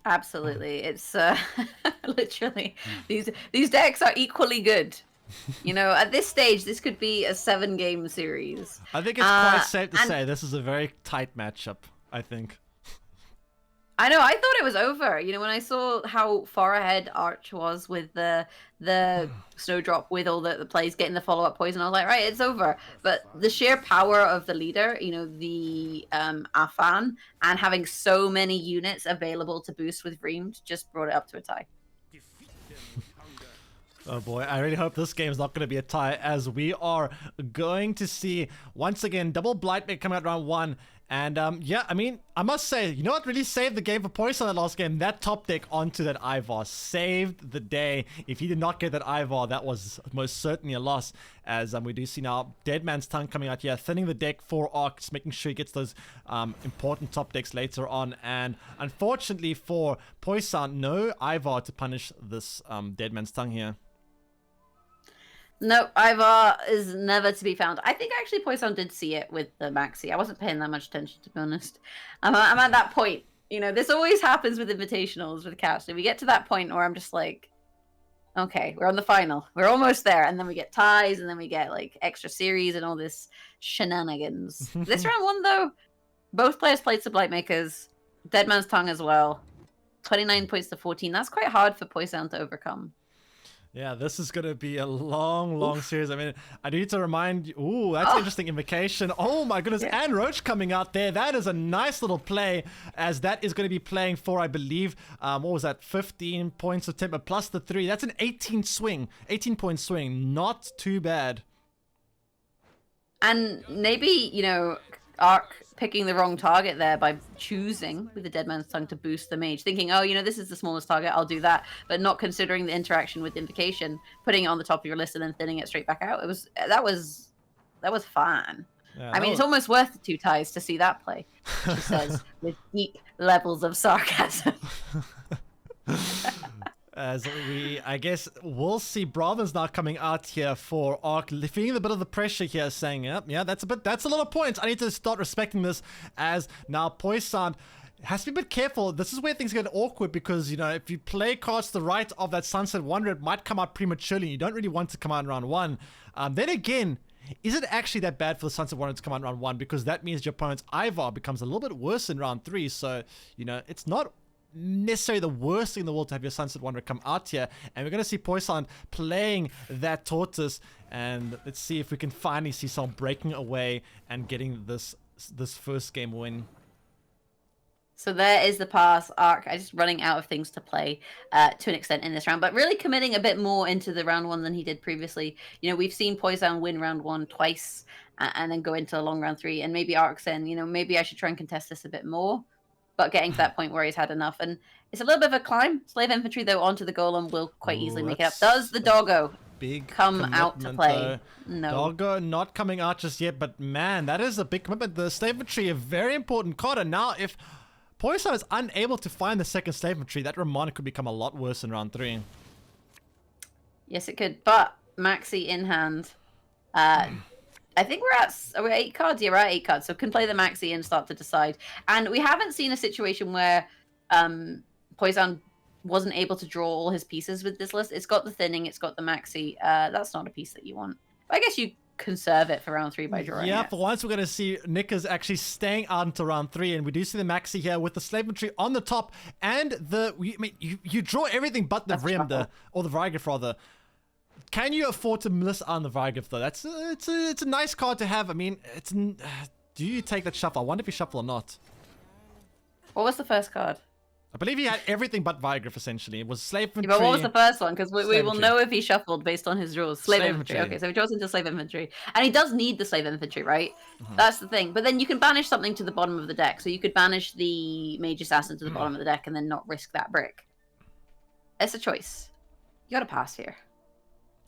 Absolutely. It's literally, these decks are equally good. You know, at this stage, this could be a 7-game series. I think it's quite safe to say this is a very tight matchup, I think. I know, I thought it was over. You know, when I saw how far ahead Arch was with the Snowdrop, with all the plays, getting the follow-up poison, I was like, right, it's over. But the sheer power of the leader, you know, the Afan, and having so many units available to boost with Reamed just brought it up to a tie. Oh boy, I really hope this game is not going to be a tie, as we are going to see, once again, double Blightmate come out round 1. And yeah, I mean, I must say, you know what really saved the game for Poison that last game? That top deck onto that Ivar saved the day. If he did not get that Ivar, that was most certainly a loss. As we do see now, Dead Man's Tongue coming out here, thinning the deck for Arc, just making sure he gets those important top decks later on. And unfortunately for Poison, no Ivar to punish this Dead Man's Tongue here. No, Ivar is never to be found. I think actually Poison did see it with the Maxi. I wasn't paying that much attention, to be honest. I'm at that point. You know, this always happens with invitationals with cats. We get to that point where I'm just like, okay, we're on the final. We're almost there. And then we get ties, and then we get like extra series and all this shenanigans. This round 1, though, both players played some Blightmakers. Dead Man's Tongue as well. 29 points to 14. That's quite hard for Poison to overcome. Yeah, this is going to be a long series. I mean, I need to remind you. Ooh, that's an interesting invocation. Oh my goodness. Yeah. And Roach coming out there. That is a nice little play, as that is going to be playing for, I believe, what was that? 15 points of temper plus the 3. That's an 18-point swing. Not too bad. And maybe, you know, Arc picking the wrong target there by choosing with the Dead Man's Tongue to boost the mage, thinking, oh, you know, this is the smallest target, I'll do that, but not considering the interaction with Invocation, putting it on the top of your list and then thinning it straight back out. That was fine. Yeah, I mean, it's almost worth the 2 ties to see that play, she says, with deep levels of sarcasm. As I guess we'll see Brothers now coming out here for Arc, feeling a bit of the pressure here, saying, yeah, that's a lot of points. I need to start respecting this, as now Poison has to be a bit careful. This is where things get awkward, because, you know, if you play cards to the right of that Sunset Wanderer, it might come out prematurely. You don't really want to come out in round 1. Then again, is it actually that bad for the Sunset Wanderer to come out in round 1? Because that means your opponent's Ivar becomes a little bit worse in round 3. So, you know, it's not necessarily the worst thing in the world to have your Sunset Wanderer come out here. And we're going to see Poison playing that Tortoise, and let's see if we can finally see someone breaking away and getting this first game win. So there is the pass. Arc just running out of things to play to an extent in this round, but really committing a bit more into the round 1 than he did previously. You know, we've seen Poison win round 1 twice and then go into a long round 3, and maybe Arc saying, you know, maybe I should try and contest this a bit more. But getting to that point where he's had enough. And it's a little bit of a climb. Slave Infantry, though, onto the Golem will quite easily make it up. Does the Doggo come out to play? No. Doggo not coming out just yet, but man, that is a big commitment. The Slave Infantry, a very important card. And now if Poison is unable to find the second Slave Infantry, that Ramana could become a lot worse in round 3. Yes, it could. But Maxi in hand. I think we're 8 cards. Yeah, we're at 8 cards. So can play the Maxi and start to decide. And we haven't seen a situation where Poison wasn't able to draw all his pieces with this list. It's got the thinning. It's got the Maxi. That's not a piece that you want. But I guess you conserve it for round 3 by drawing it. For once we're going to see Nick is actually staying out until round 3. And we do see the Maxi here with the Slave Infantry on the top. And you draw everything but the Vriemde, or the Varigif rather. Can you afford to miss on the Varigif though? It's a nice card to have. I mean, do you take that shuffle? I wonder if you shuffle or not. What was the first card? I believe he had everything but Varigif essentially. It was Slave Infantry. Yeah, but what was the first one? Because we will know if he shuffled based on his draws. Slave Infantry. Okay, so he draws into Slave Infantry. And he does need the Slave Infantry, right? That's the thing. But then you can banish something to the bottom of the deck. So you could banish the Mage Assassin to the bottom of the deck and then not risk that brick. It's a choice. You gotta pass here.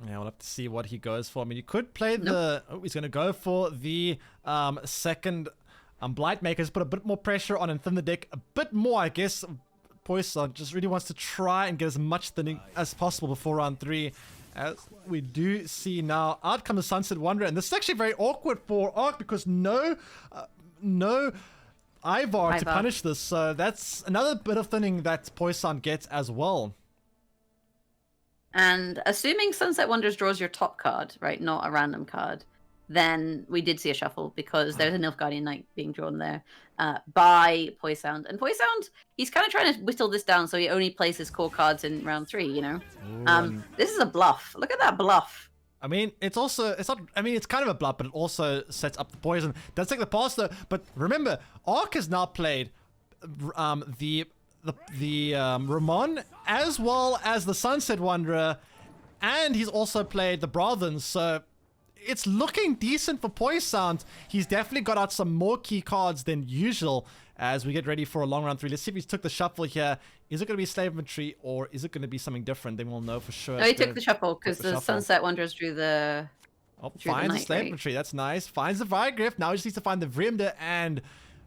Yeah, we'll have to see what he goes for. I mean, you could play he's going to go for the second Blightmakers, put a bit more pressure on and thin the deck a bit more, I guess. Poison just really wants to try and get as much thinning as possible before round 3. As we do see now, out comes the Sunset Wanderer. And this is actually very awkward for Arc because no Ivar to punish this. So that's another bit of thinning that Poison gets as well. And assuming Sunset Wonders draws your top card, right, not a random card, then we did see a shuffle because there's a Nilfgaardian Knight being drawn there by Poisound. And Poisound, he's kind of trying to whittle this down so he only plays his core cards in round 3, you know? This is a bluff. Look at that bluff. I mean, it's not, I mean, it's kind of a bluff, but it also sets up the poison. Does take the pass though, but remember, Ark has now played the Ramon as well as the Sunset Wanderer, and he's also played the Brothens, so it's looking decent for Poisound. He's definitely got out some more key cards than usual as we get ready for a long round 3. Let's see if he's took the shuffle here. Is it going to be Slave Inventory or is it going to be something different? Then we'll know for sure. No, he took the shuffle because the Sunset Wanderers drew the... Oh, finds the Slave Inventory. That's nice. Finds the Vigriff. Now he just needs to find the Vreemde, and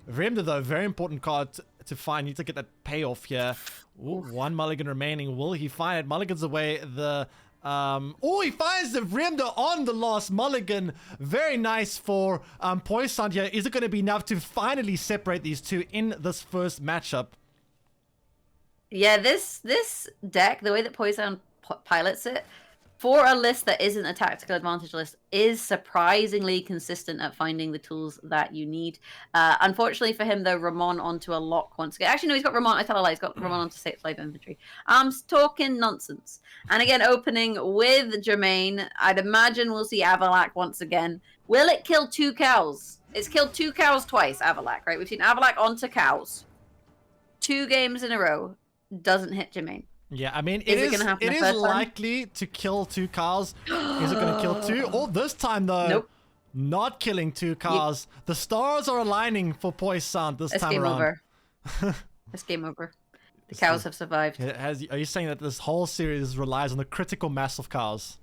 Vreemde, though, very important card to find. Need to get that payoff here. Ooh, 1 mulligan remaining. Will he find it? Mulligans away the... oh, he finds the Vreemde on the last mulligan. Very nice for Poisound here. Is it going to be enough to finally separate these two in this first matchup? Yeah, this deck, the way that Poisound pilots it, for a list that isn't a tactical advantage list, is surprisingly consistent at finding the tools that you need. Unfortunately for him, though, Ramon onto a lock once again. Actually, no, he's got Ramon. I tell a lie. He's got Ramon onto Slave Inventory. I'm talking nonsense. And again, opening with Jermaine, I'd imagine we'll see Avalak once again. Will it kill 2 cows? It's killed 2 cows twice, Avalak, right? We've seen Avalak onto cows 2 games in a row. Doesn't hit Jermaine. Yeah, I mean, it is likely to kill 2 cows. Is it going to kill 2? Oh, this time, though, nope. Not killing 2 cows. Yep. The stars are aligning for Poisound this time around. It's game over. The cows have survived. Are you saying that this whole series relies on the critical mass of cows?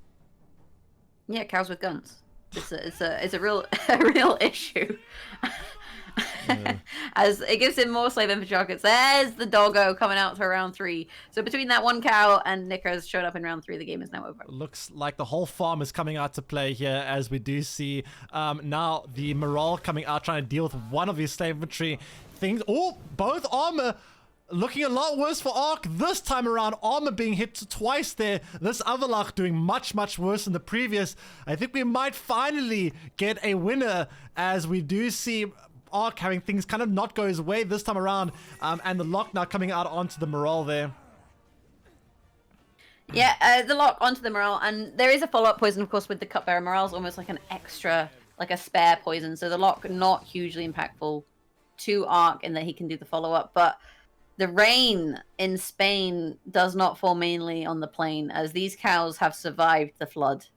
Yeah, cows with guns. It's a real issue. Yeah. As it gives him more Slave Inventory rockets. There's the doggo coming out for round 3. So between that 1 cow and Knickers showed up in round 3, the game is now over. Looks like the whole farm is coming out to play here, as we do see now the Morale coming out trying to deal with one of these Slave Inventory things. Oh, both armor looking a lot worse for Ark this time around. Armor being hit twice there. This Avalak doing much, much worse than the previous. I think we might finally get a winner, as we do see Ark having things kind of not go his way this time around, and the lock now coming out onto the Morale there. Yeah, the lock onto the Morale, and there is a follow-up poison, of course, with the Cupbearer. Morale's almost like an extra, like a spare poison, so the lock not hugely impactful to Ark in that he can do the follow-up, but the rain in Spain does not fall mainly on the plain, as these cows have survived the flood.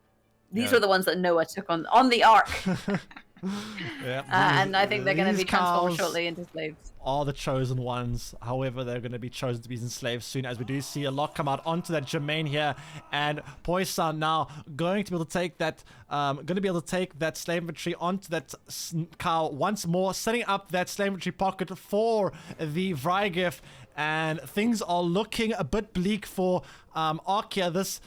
These were the ones that Noah took on the Ark. Yeah, and I think they're going to be transformed shortly into slaves. Are the chosen ones. However, they're going to be chosen to be enslaved soon, as we do see a lock come out onto that Jermaine here, and Poisound now going to be able to take that Slave Inventory onto that cow once more, setting up that Slave Inventory pocket for the Vrygif, and things are looking a bit bleak for Ark here. This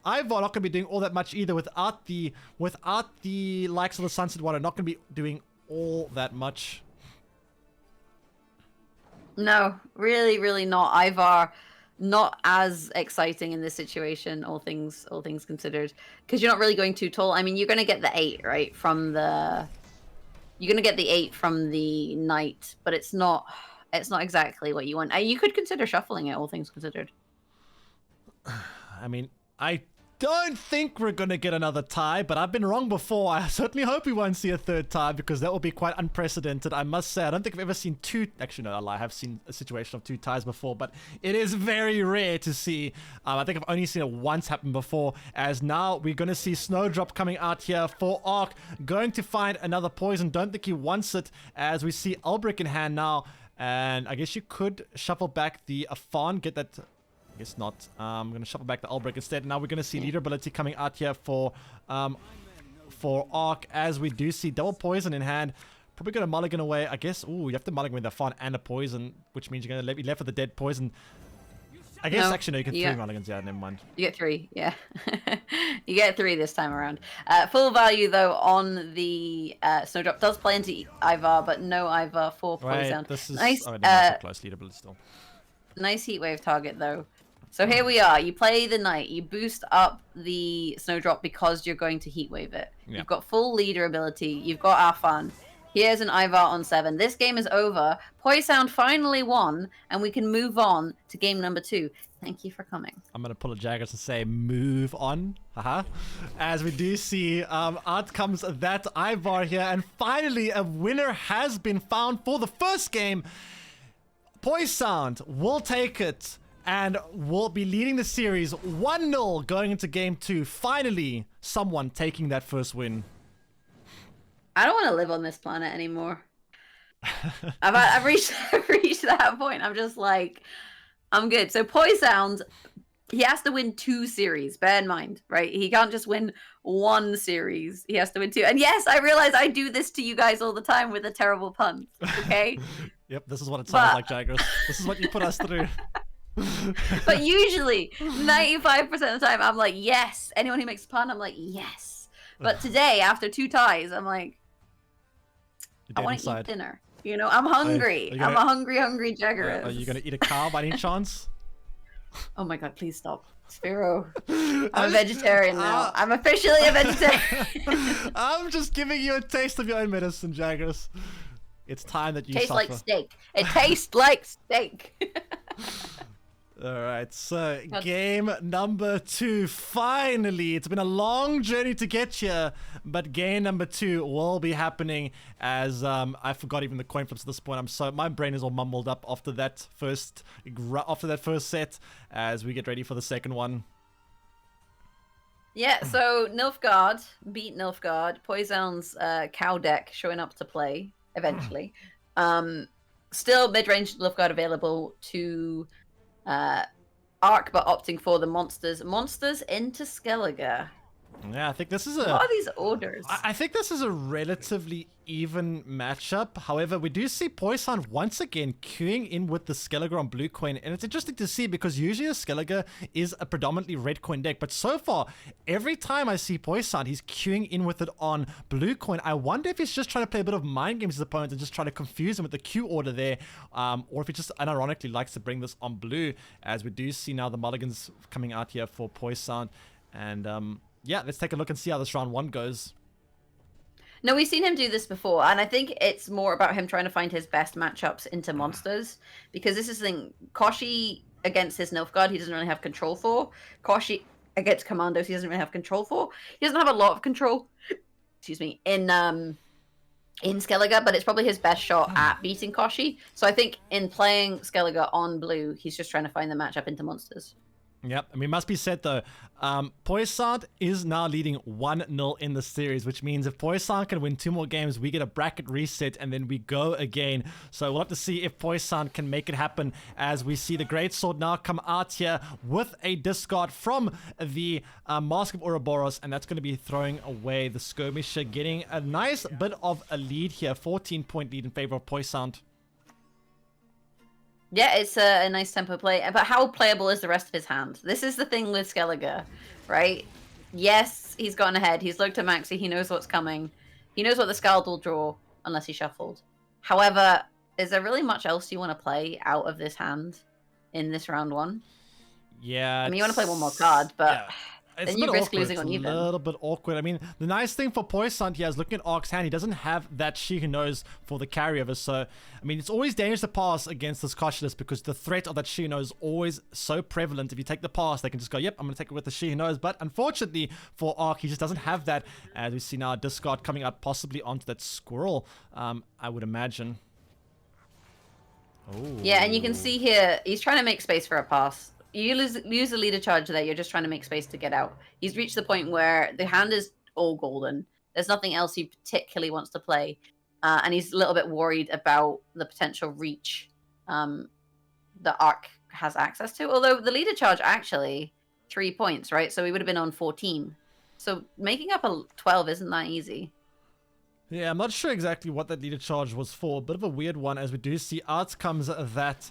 Ivar not going to be doing all that much either without the likes of the Sunset Water. Not going to be doing all that much. No, really, really not. Ivar not as exciting in this situation, all things considered, because you're not really going too tall. I mean, you're going to get the 8 right from the. You're going to get the 8 from the Knight, but it's not exactly what you want. You could consider shuffling it, all things considered. I mean, I don't think we're going to get another tie, but I've been wrong before. I certainly hope we won't see a 3rd tie, because that will be quite unprecedented, I must say. I don't think I've ever seen 2... Actually, no, I have seen a situation of 2 ties before, but it is very rare to see. I think I've only seen it once happen before, as now we're going to see Snowdrop coming out here for Ark, going to find another poison. Don't think he wants it, as we see Ulbrich in hand now, and I guess you could shuffle back the Afan, get that... I guess not. I'm going to shuffle back the Ulbrich instead. Now we're going to see leader ability coming out here for Ark, as we do see double poison in hand. Probably going to mulligan away. I guess, ooh, you have to mulligan with a fawn and a poison, which means you're going to be left with the dead poison. I guess, actually, no, you get 3 mulligans. Yeah, never mind. You get 3, yeah. You get 3 this time around. Full value, though, on the Snowdrop does play into Ivar, but no Ivar for poison. This is nice. Close leader ability still. Nice heat wave target, though. So here we are. You play the knight. You boost up the snowdrop because you're going to heatwave it. Yeah. You've got full leader ability. You've got Arfan. Here's an Ivar on 7. This game is over. Poisound finally won, and we can move on to game number 2. Thank you for coming. I'm going to pull a Jaggerous and say move on. Haha. As we do see, out comes that Ivar here, and finally a winner has been found for the first game. Poisound will take it and will be leading the series 1-0 going into game 2. Finally, someone taking that first win. I don't want to live on this planet anymore. I've reached that point. I'm just like, I'm good. So Poisound, he has to win 2 series. Bear in mind, right? He can't just win 1 series. He has to win 2. And yes, I realize I do this to you guys all the time with a terrible pun. Okay. Yep, this is what it sounds like, Jaggerous. This is what you put us through. But usually 95% of the time I'm like, yes. Anyone who makes a pun, I'm like, yes. But today, after 2 ties, I'm like, I want to eat dinner. You know, I'm hungry. I'm a hungry Jaggerous. Are you gonna eat a cow by any chance? Oh my god, please stop. Spyro. I'm a vegetarian now. I'm officially a vegetarian. I'm just giving you a taste of your own medicine, Jaggerous. It's time that you tastes suffer. like steak. It tastes like steak. Alright, so game number 2. Finally, it's been a long journey to get here, but game number 2 will be happening as I forgot even the coin flips at this point. My brain is all mumbled up after that first set as we get ready for the second one. Yeah, so Nilfgaard beat Nilfgaard. Poison's cow deck showing up to play eventually. Still mid-range Nilfgaard available to Arc, but opting for the monsters. Monsters into Skellige. Yeah, I think this is What are these orders? I think this is a relatively even matchup. However, we do see Poison once again queuing in with the Skellige on blue coin, and it's interesting to see because usually a Skellige is a predominantly red coin deck, but so far, every time I see Poison, he's queuing in with it on blue coin. I wonder if he's just trying to play a bit of mind games with his opponent and just try to confuse him with the queue order there, or if he just unironically likes to bring this on blue, as we do see now the mulligans coming out here for Poison, and yeah, let's take a look and see how this round 1 goes. No, we've seen him do this before, and I think it's more about him trying to find his best matchups into monsters, because this is the thing. Koshi against his Nilfgaard, he doesn't really have control for. Koshi against Commandos, he doesn't really have control for. He doesn't have a lot of control, excuse me, in Skellige, but it's probably his best shot at beating Koshi. So I think in playing Skellige on blue, he's just trying to find the matchup into monsters. Yep, I mean, must be said though, Poisson is now leading 1-0 in the series, which means if Poisson can win 2 more games, we get a bracket reset and then we go again. So we'll have to see if Poisson can make it happen as we see the Greatsword now come out here with a discard from the Mask of Ouroboros, and that's going to be throwing away the Skirmisher, getting a nice bit of a lead here, 14-point lead in favor of Poisson. Yeah, it's a nice tempo play, but how playable is the rest of his hand? This is the thing with Skellige, right? Yes, he's gotten ahead. He's looked at Maxi. He knows what's coming. He knows what the Skald will draw, unless he shuffled. However, is there really much else you want to play out of this hand in this round 1? Yeah. I mean, you want to play one more card, but... Yeah. Then you risk losing on even. It's a little bit awkward. I mean, the nice thing for Poisson here is looking at Ark's hand, he doesn't have that She Who Knows for the carryover. So, I mean, it's always dangerous to pass against this Coshless because the threat of that She Who Knows is always so prevalent. If you take the pass, they can just go, yep, I'm going to take it with the She Who Knows. But unfortunately for Ark, he just doesn't have that. As we see now, a discard coming out possibly onto that squirrel, I would imagine. Oh. Yeah, and you can see here, he's trying to make space for a pass. You lose the leader charge there, you're just trying to make space to get out. He's reached the point where the hand is all golden. There's nothing else he particularly wants to play. And he's a little bit worried about the potential reach that Ark has access to. Although the leader charge actually 3 points, right? So he would have been on 14. So making up a 12 isn't that easy. Yeah, I'm not sure exactly what that leader charge was for. A bit of a weird one, as we do see out comes that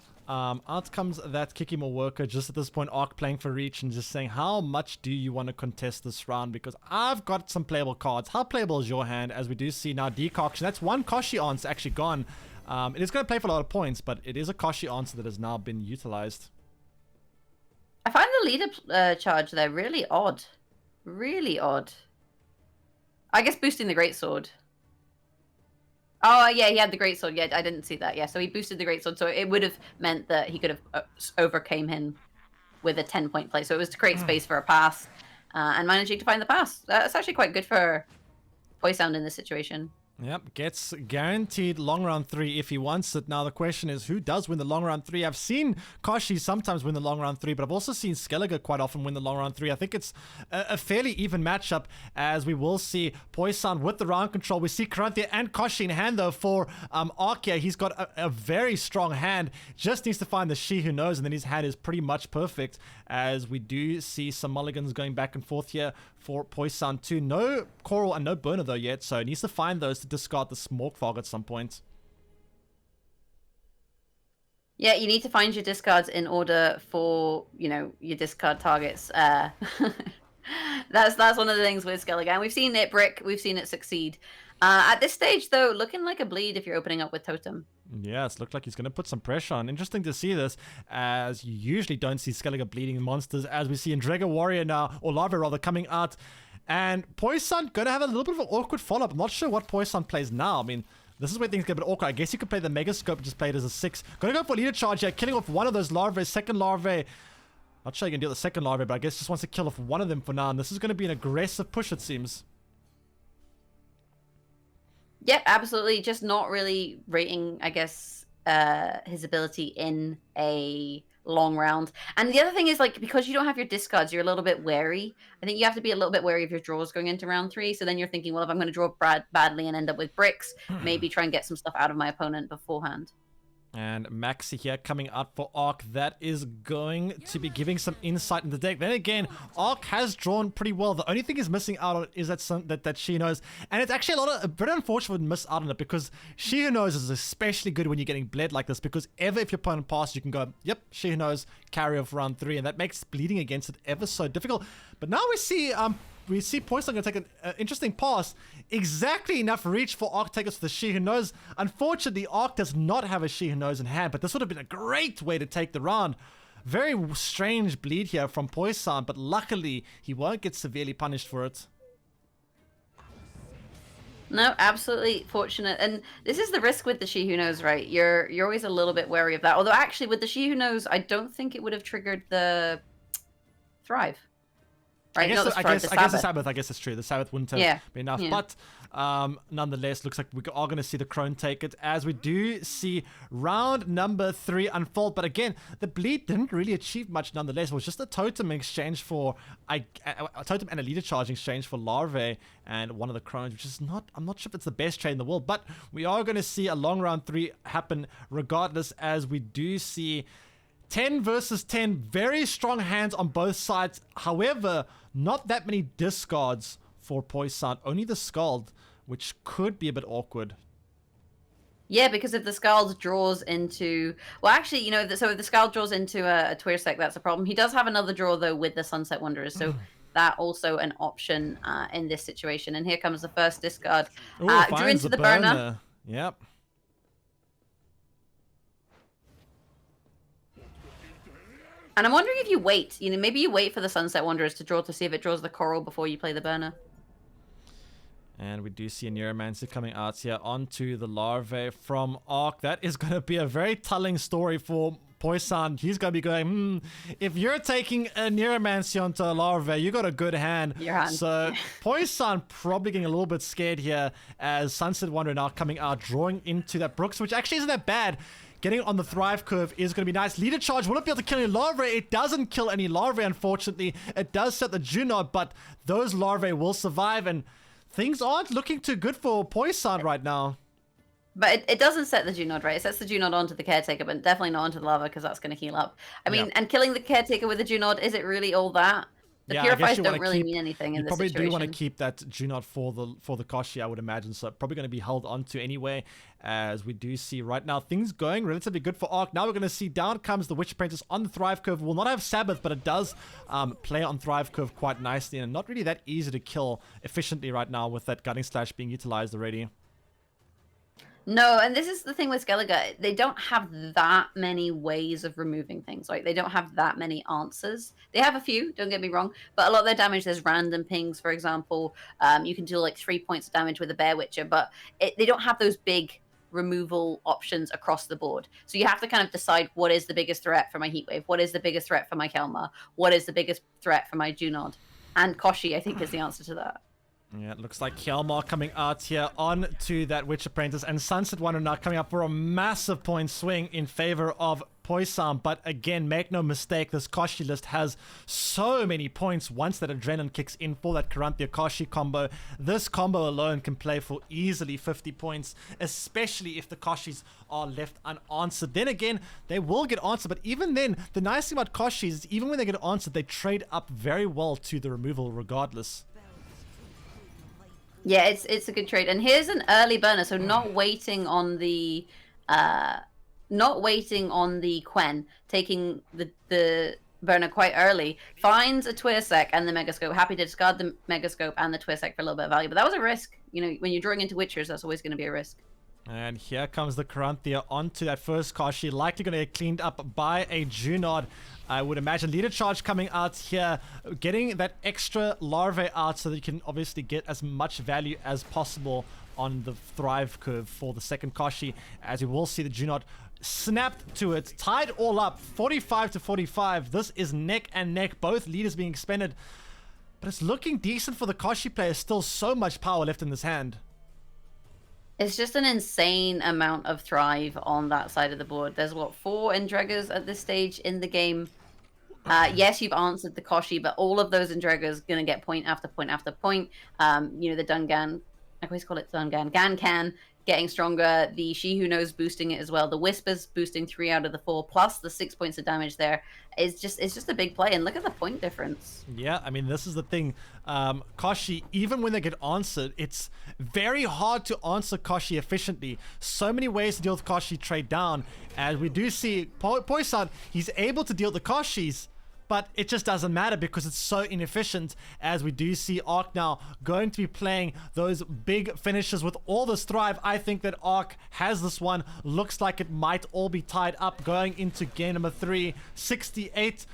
Kiki More Worker just at this point, Ark playing for reach and just saying, how much do you want to contest this round? Because I've got some playable cards. How playable is your hand? As we do see now Decoction. That's one Koshi answer actually gone. It is going to play for a lot of points, but it is a Koshi answer that has now been utilized. I find the leader charge there really odd. Really odd. I guess boosting the greatsword. Oh, yeah, he had the greatsword. Yeah, I didn't see that. Yeah, so he boosted the greatsword, so it would have meant that he could have overcame him with a 10-point play. So it was to create space for a pass and managing to find the pass. That's actually quite good for Poisound in this situation. Yep, gets guaranteed long round 3 if he wants it. Now the question is, who does win the long round 3? I've seen Koshi sometimes win the long round 3, but I've also seen Skellige quite often win the long round 3. I think it's a fairly even matchup, as we will see Poisound with the round control. We see Karanthia and Koshi in hand, though, for Arkia. He's got a very strong hand. Just needs to find the She Who Knows, and then his hand is pretty much perfect, as we do see some mulligans going back and forth here for Poisound too. No Coral and no Burner, though, yet, so he needs to find those to discard the Smoke Fog at some point. Yeah, you need to find your discards in order for, you know, your discard targets. That's one of the things with Skellige. And we've seen it brick, we've seen it succeed. At this stage, though, looking like a bleed if you're opening up with Totem. Yes, looked like he's going to put some pressure on. Interesting to see this, as you usually don't see Skellige bleeding monsters, as we see in Dragon Warrior now, or Larva rather, coming out. And Poison going to have a little bit of an awkward follow-up. I'm not sure what Poison plays now. I mean, this is where things get a bit awkward. I guess you could play the Mega Scope and just play it as a 6. Going to go for leader charge here, killing off one of those larvae, second larvae. Not sure you can deal with the second larvae, but I guess just wants to kill off one of them for now. And this is going to be an aggressive push, it seems. Yeah, absolutely. Just not really rating, I guess, his ability in a long round. And the other thing is, like, because you don't have your discards, you're a little bit wary. I think you have to be a little bit wary of your draws going into round 3. So then you're thinking, well, if I'm going to draw badly and end up with bricks, maybe try and get some stuff out of my opponent beforehand. And Maxi here coming out for Arc. That is going to be giving some insight in the deck. Then again, Arc has drawn pretty well. The only thing he's missing out on is that She Knows. And it's actually a very unfortunate to miss out on it, because She Who Knows is especially good when you're getting bled like this, because if your opponent passes, you can go, yep, She Who Knows, carry off round 3, and that makes bleeding against it ever so difficult. But now we see Poison going to take an interesting pass. Exactly enough reach for Arc to take us to the She Who Knows. Unfortunately, Arc does not have a She Who Knows in hand, but this would have been a great way to take the round. Very strange bleed here from Poison, but luckily he won't get severely punished for it. No, absolutely fortunate. And this is the risk with the She Who Knows, right? You're always a little bit wary of that. Although actually with the She Who Knows, I don't think it would have triggered the Thrive. Right? I guess the Sabbath. I guess it's true. The Sabbath wouldn't have been enough. Yeah. But nonetheless, looks like we are going to see the Crone take it, as we do see round number 3 unfold. But again, the bleed didn't really achieve much nonetheless. It was just a totem in exchange for a totem and a leader charge in exchange for Larvae and one of the Crones, which is not, I'm not sure if it's the best trade in the world. But we are going to see a long round 3 happen regardless, as we do see 10 versus 10, very strong hands on both sides. However, not that many discards for Poison, only the Scald, which could be a bit awkward. Yeah, because if the Scald draws into... Well, actually, you know, so if the Scald draws into a Twirsec, that's a problem. He does have another draw, though, with the Sunset Wanderers, so that also an option in this situation. And here comes the first discard. Drew into the burner. Yep. And I'm wondering if you wait, you know, maybe you wait for the Sunset Wanderers to draw to see if it draws the Coral before you play the burner. And we do see a Neuromancer coming out here onto the Larvae from Arc. That is going to be a very telling story for Poison. He's going to be going, if you're taking a Neuromancer onto a Larvae, you got a good hand. Your hand. So Poison probably getting a little bit scared here, as Sunset Wanderer now coming out, drawing into that Brooks, which actually isn't that bad. Getting on the Thrive curve is going to be nice. Leader charge, will it be able to kill any larvae? It doesn't kill any larvae, unfortunately. It does set the Junod, but those larvae will survive, and things aren't looking too good for Poison right now. But it doesn't set the Junod, right? It sets the Junod onto the Caretaker, but definitely not onto the Lava, because that's going to heal up. I mean, and killing the Caretaker with the Junod, is it really all that? The Purifiers don't really mean anything in this situation. You probably do want to keep that Junod for the Koshi, I would imagine. So probably going to be held onto anyway, as we do see right now things going relatively good for Arc. Now we're going to see down comes the Witch Apprentice on the Thrive curve. Will not have Sabbath, but it does play on Thrive curve quite nicely, and not really that easy to kill efficiently right now with that Gutting Slash being utilized already. No, and this is the thing with Skellige. They don't have that many ways of removing things, right? They don't have that many answers. They have a few, don't get me wrong, but a lot of their damage, there's random pings, for example. You can do like 3 points of damage with a Bear Witcher, but they don't have those big removal options across the board. So you have to kind of decide what is the biggest threat for my Heatwave, what is the biggest threat for my Kelma, what is the biggest threat for my Junod. And Koshi, I think, is the answer to that. Yeah, it looks like Hjalmar coming out here on to that Witch Apprentice, and Sunset One are now coming up for a massive point swing in favor of Poisson. But again, make no mistake, this Koshi list has so many points once that Adrenaline kicks in for that Caranthia Koshi combo. This combo alone can play for easily 50 points, especially if the Koshis are left unanswered. Then again, they will get answered, but even then, the nice thing about Koshis is even when they get answered, they trade up very well to the removal regardless. Yeah, it's a good trade. And here's an early burner, so not waiting on the Quen, taking the burner quite early. Finds a Twirsec and the Megascope. Happy to discard the Megascope and the Twirsec for a little bit of value, but that was a risk. You know, when you're drawing into Witchers, that's always going to be a risk. And here comes the Caranthia onto that first Koshi, likely going to get cleaned up by a Junod. I would imagine Leader Charge coming out here, getting that extra larvae out so that you can obviously get as much value as possible on the Thrive curve for the second Koshi, as you will see the Junod snapped to it, tied all up, 45 to 45. This is neck and neck, both leaders being expended, but it's looking decent for the Koshi player. Still so much power left in this hand. It's just an insane amount of Thrive on that side of the board. There's, what, 4 Endreggers at this stage in the game. Yes, you've answered the Koshi, but all of those Endreggers going to get point after point after point. You know, the Dungan, I always call it Dungan, Gancan getting stronger, the She Who Knows boosting it as well, the Whispers boosting 3 out of the 4, plus the 6 points of damage there. It's just a big play, and look at the point difference. Yeah, I mean, this is the thing. Koshi, even when they get answered, it's very hard to answer Koshi efficiently. So many ways to deal with Koshi trade down, and we do see Poisson, he's able to deal with the Koshis, but it just doesn't matter because it's so inefficient, as we do see Arc now going to be playing those big finishes with all this Thrive. I think that Arc has this one. Looks like it might all be tied up going into game number 3. 68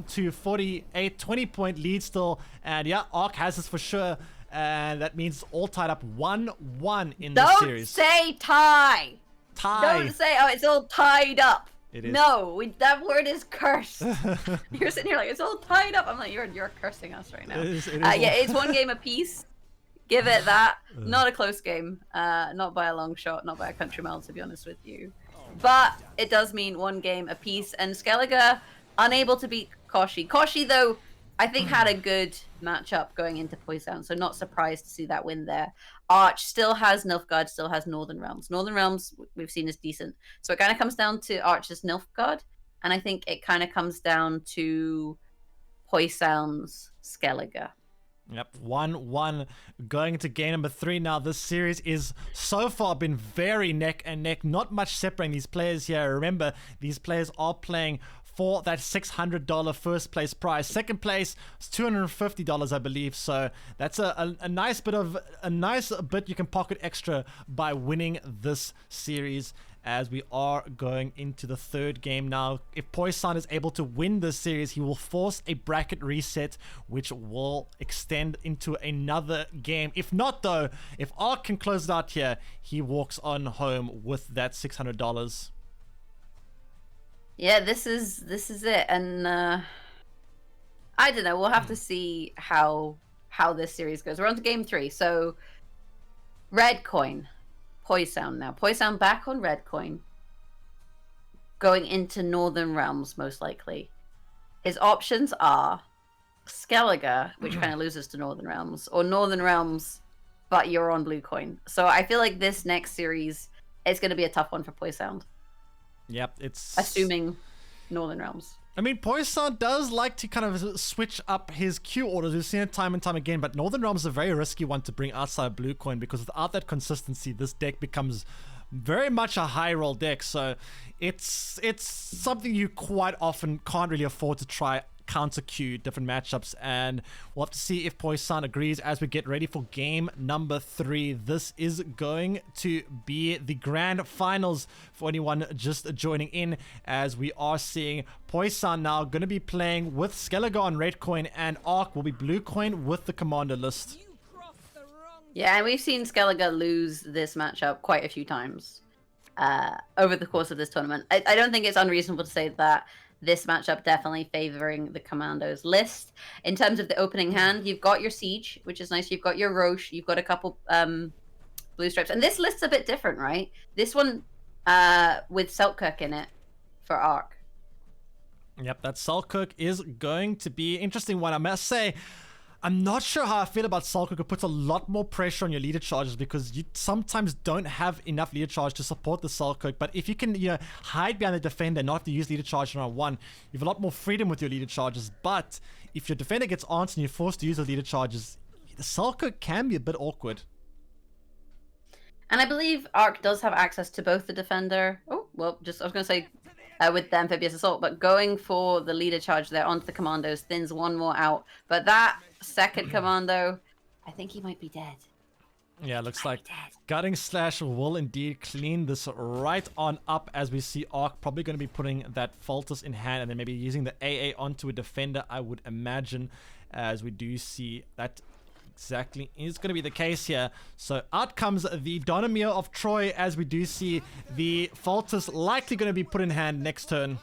to 48, 20-point lead still. And yeah, Arc has this for sure. And that means all tied up 1-1 in this series. Don't say tie! Tie! Don't say, oh, it's all tied up. It is. No, that word is cursed. You're sitting here like, it's all tied up. I'm like, you're cursing us right now. It is yeah, it's 1 game apiece. Give it that. Not a close game. Not by a long shot. Not by a country mile, to be honest with you. But it does mean 1 game apiece. And Skellige unable to beat Koshi. Koshi, though, I think had a good matchup going into Poisson, so not surprised to see that win there. Arch still has Nilfgaard, still has Northern Realms. Northern Realms, we've seen, is decent. So it kind of comes down to Arch's Nilfgaard, and I think it kind of comes down to Poisson's Skellige. Yep, 1-1 going into game number 3 now. This series is so far been very neck and neck. Not much separating these players here. Remember, these players are playing for that $600 first place prize. Second place is $250, I believe. So that's a nice bit you can pocket extra by winning this series, as we are going into the 3rd game now. If Poisson is able to win this series, he will force a bracket reset, which will extend into another game. If not, though, if Arc can close it out here, he walks on home with that $600. Yeah, this is it, and I don't know. We'll have to see how this series goes. We're on to game 3. So, red coin, Poisson now. Poisson back on red coin, going into Northern Realms most likely. His options are Skellige, which kind of loses to Northern Realms, or Northern Realms, but you're on blue coin. So I feel like this next series is going to be a tough one for Poisson. Yep, it's... assuming Northern Realms. I mean, Poisson does like to kind of switch up his Q orders. We've seen it time and time again, but Northern Realms is a very risky one to bring outside blue coin, because without that consistency, this deck becomes very much a high roll deck. So it's something you quite often can't really afford to try counter queue different matchups, and we'll have to see if Poison agrees as we get ready for game number 3. This is going to be the grand finals for anyone just joining in, as we are seeing Poison now going to be playing with Skellige on red coin, and Arc will be blue coin with the commander list. Yeah, and we've seen Skellige lose this matchup quite a few times over the course of this tournament. I don't think it's unreasonable to say that this matchup definitely favoring the Commandos list. In terms of the opening hand, you've got your Siege, which is nice. You've got your Roche. You've got a couple blue stripes. And this list's a bit different, right? This one with Selkirk in it for Arc. Yep, that Selkirk is going to be an interesting one. I must say, I'm not sure how I feel about Selkirk. It puts a lot more pressure on your leader charges because you sometimes don't have enough leader charge to support the Selkirk. But if you can, hide behind the defender and not have to use leader charge in round 1, you have a lot more freedom with your leader charges. But if your defender gets answered and you're forced to use the leader charges, the Selkirk can be a bit awkward. And I believe Arc does have access to both the defender. Oh, well, I was going to say with the amphibious assault, but going for the leader charge there onto the commandos thins one more out. But that second commando, I think he might be dead. Yeah, looks like Gutting Slash will indeed clean this right on up, as we see Arc probably going to be putting that Faltus in hand and then maybe using the AA onto a defender, I would imagine, as we do see that exactly is going to be the case here. So out comes the Donomir of Troy, as we do see the Faltus likely going to be put in hand next turn.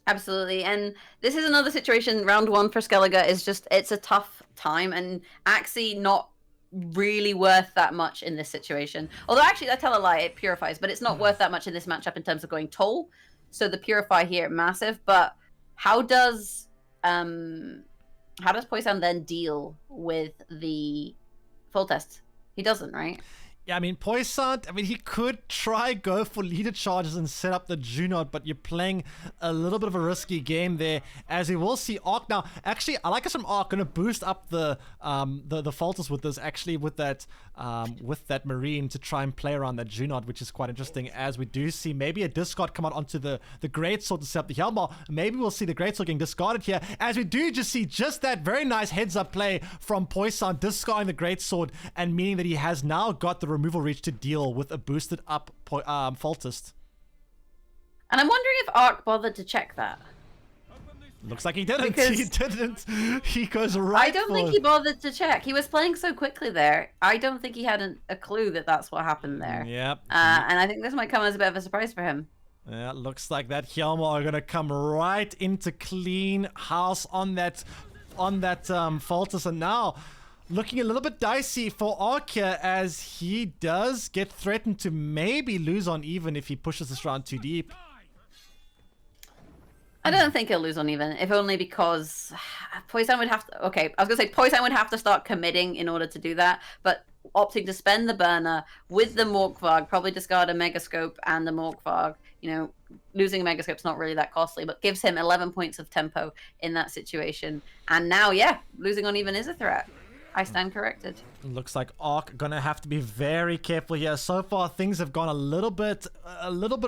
Absolutely, and this is another situation. Round 1 for Skellige is just, it's a tough time, and Axie not really worth that much in this situation. Although actually, I tell a lie, it purifies, but it's not worth that much in this matchup in terms of going toll. So the purify here, massive. But how does Poison then deal with the full test? He doesn't, right? Yeah, I mean, Poison, he could try go for leader charges and set up the Junod, but you're playing a little bit of a risky game there, as we will see Arc now. Actually, I like us from Arc, going to boost up the Faltus with this, actually, with that Marine to try and play around that Junod, which is quite interesting, as we do see maybe a discard come out onto the Greatsword to set up the Hjalmar. Maybe we'll see the Greatsword getting discarded here, as we do just see just that very nice heads-up play from Poison, discarding the Greatsword, and meaning that he has now got the removal reach to deal with a boosted up Faltist. And I'm wondering if Arc bothered to check that. Looks like he didn't. Because he didn't. He goes right. I don't think he bothered to check. He was playing so quickly there. I don't think he had a clue that that's what happened there. Yep. And I think this might come as a bit of a surprise for him. Yeah, looks like that Hjalmar are gonna come right into clean house on that Faltus, and now looking a little bit dicey for Arc here, as he does get threatened to maybe lose on even if he pushes this round too deep. I don't think he'll lose on even, if only because Poison would have to... Okay, I was going to say Poison would have to start committing in order to do that, but opting to spend the burner with the Morkvarg, probably discard a Megascope and the Morkvarg. Losing a Megascope's not really that costly, but gives him 11 points of tempo in that situation. And now, yeah, losing on even is a threat. I stand corrected. Looks like Arc gonna have to be very careful here. So far, things have gone a little bit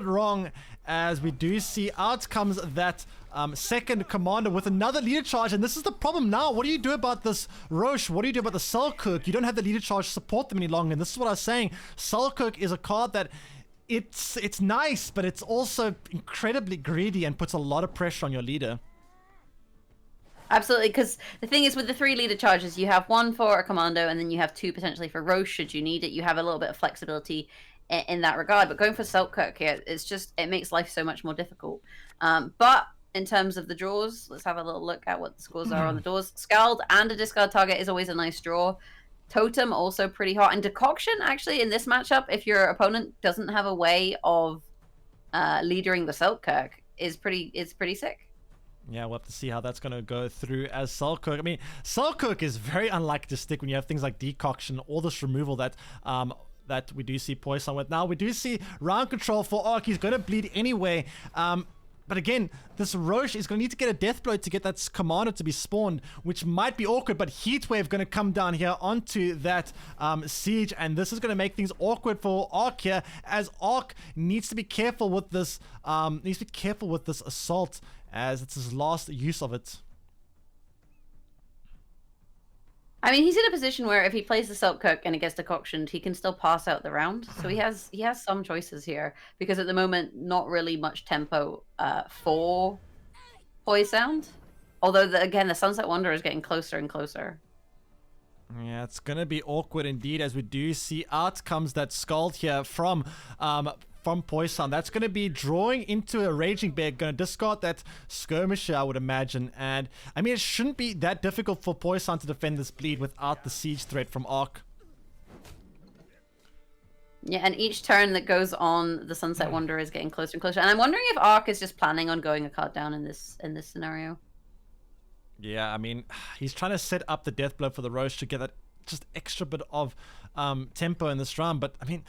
wrong, as we do see out comes that second commander with another leader charge, and this is the problem now. What do you do about this Roche? What do you do about the Selkirk? You don't have the leader charge to support them any longer, and this is what I was saying. Selkirk is a card that it's nice, but it's also incredibly greedy and puts a lot of pressure on your leader. Absolutely, because the thing is with the 3 leader charges, you have 1 for a commando and then you have 2 potentially for Roche should you need it. You have a little bit of flexibility in that regard, but going for Selkirk here, it makes life so much more difficult. But in terms of the draws, let's have a little look at what the scores are on the doors. Scald and a discard target is always a nice draw. Totem also pretty hot, and Decoction actually in this matchup, if your opponent doesn't have a way of leadering the Selkirk, is pretty sick. Yeah, we'll have to see how that's going to go through as Selkirk. I mean, Selkirk is very unlikely to stick when you have things like decoction, all this removal that we do see Poison with. Now, we do see round control for Arc. He's going to bleed anyway. But again, this Roche is going to need to get a death blow to get that commander to be spawned, which might be awkward. But Heatwave going to come down here onto that siege, and this is going to make things awkward for Arc here, as Arc needs to be careful with this. Assault, as it's his last use of it. I mean, he's in a position where if he plays the Silk Cook and it gets decoctioned, he can still pass out the round. So he has some choices here, because at the moment, not really much tempo for Poise Sound. Although, again, the Sunset Wanderer is getting closer and closer. Yeah, it's going to be awkward indeed, as we do see out comes that Scald here from Poison. That's going to be drawing into a Raging Bear, going to discard that Skirmisher, I would imagine. And, I mean, it shouldn't be that difficult for Poison to defend this bleed without the siege threat from Arc. Yeah, and each turn that goes on, the Sunset Wanderer is getting closer and closer. And I'm wondering if Arc is just planning on going a card down in this scenario. Yeah, I mean, he's trying to set up the death blow for the Roche to get that just extra bit of tempo in this round. But I mean,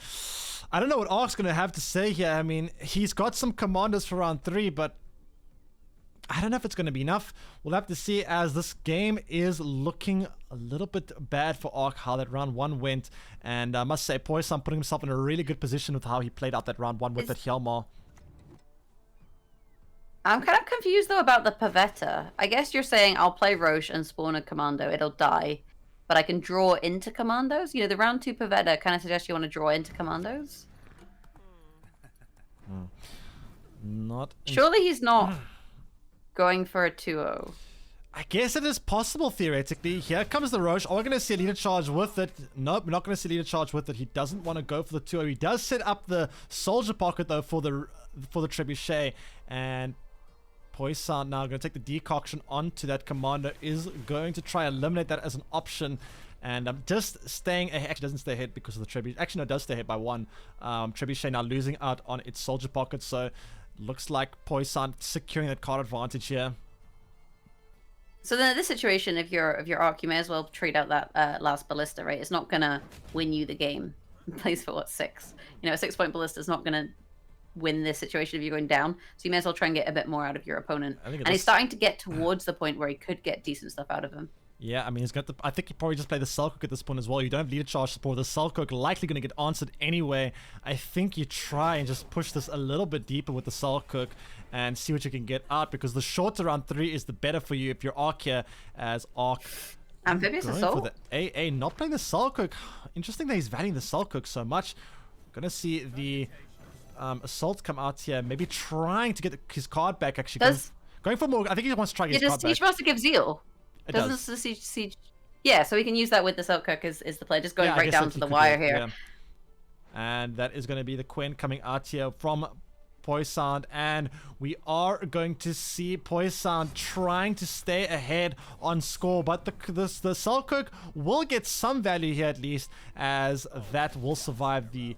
I don't know what Arc's going to have to say here. I mean, he's got some commanders for round 3, but I don't know if it's going to be enough. We'll have to see, as this game is looking a little bit bad for Arc, how that round 1 went. And I must say, Poison putting himself in a really good position with how he played out that round 1 with that Hjalmar. I'm kind of confused, though, about the Pavetta. I guess you're saying I'll play Roche and spawn a commando. It'll die. But I can draw into commandos. You know, the round 2 Pavetta kind of suggests you want to draw into commandos. Surely he's not going for a 2-0. I guess it is possible, theoretically. Here comes the Roche. Are we going to see a leader charge with it? Nope, we're not going to see a leader charge with it. He doesn't want to go for the 2-0. He does set up the soldier pocket, though, for the trebuchet. And Poison now going to take the decoction onto that commander, is going to try and eliminate that as an option. And I'm just staying ahead. Actually, doesn't stay ahead because of the trebuchet. Actually, no, it does stay ahead by 1. Trebuchet now losing out on its soldier pocket. So looks like Poison securing that card advantage here. So then, in this situation, if you're Arc, you may as well trade out that last ballista, right? It's not gonna win you the game. It plays for what, 6? You know, a 6-point ballista is not gonna win this situation if you're going down. So you may as well try and get a bit more out of your opponent. And he's starting to get towards the point where he could get decent stuff out of him. Yeah, I mean, he's got the. I think he probably just played the Selkirk at this point as well. You don't have leader charge support. The Selkirk likely going to get answered anyway. I think you try and just push this a little bit deeper with the Selkirk and see what you can get out, because the shorter round 3 is the better for you if you're Arc here, as Arc. Amphibious Assault? For the AA, not playing the Selkirk. Interesting that he's valuing the Selkirk so much. Gonna see the Assault come out here, maybe trying to get his card back, actually. Going for more. I think he wants to try and get his card back. Siege Master give Zeal? Doesn't the siege? Yeah, so we can use that with the Selkirk is the play. Just going right down to the wire here. Yeah. And that is going to be the Quen coming out here from Poison, and we are going to see Poison trying to stay ahead on score, but the Selkirk will get some value here at least, as that will survive the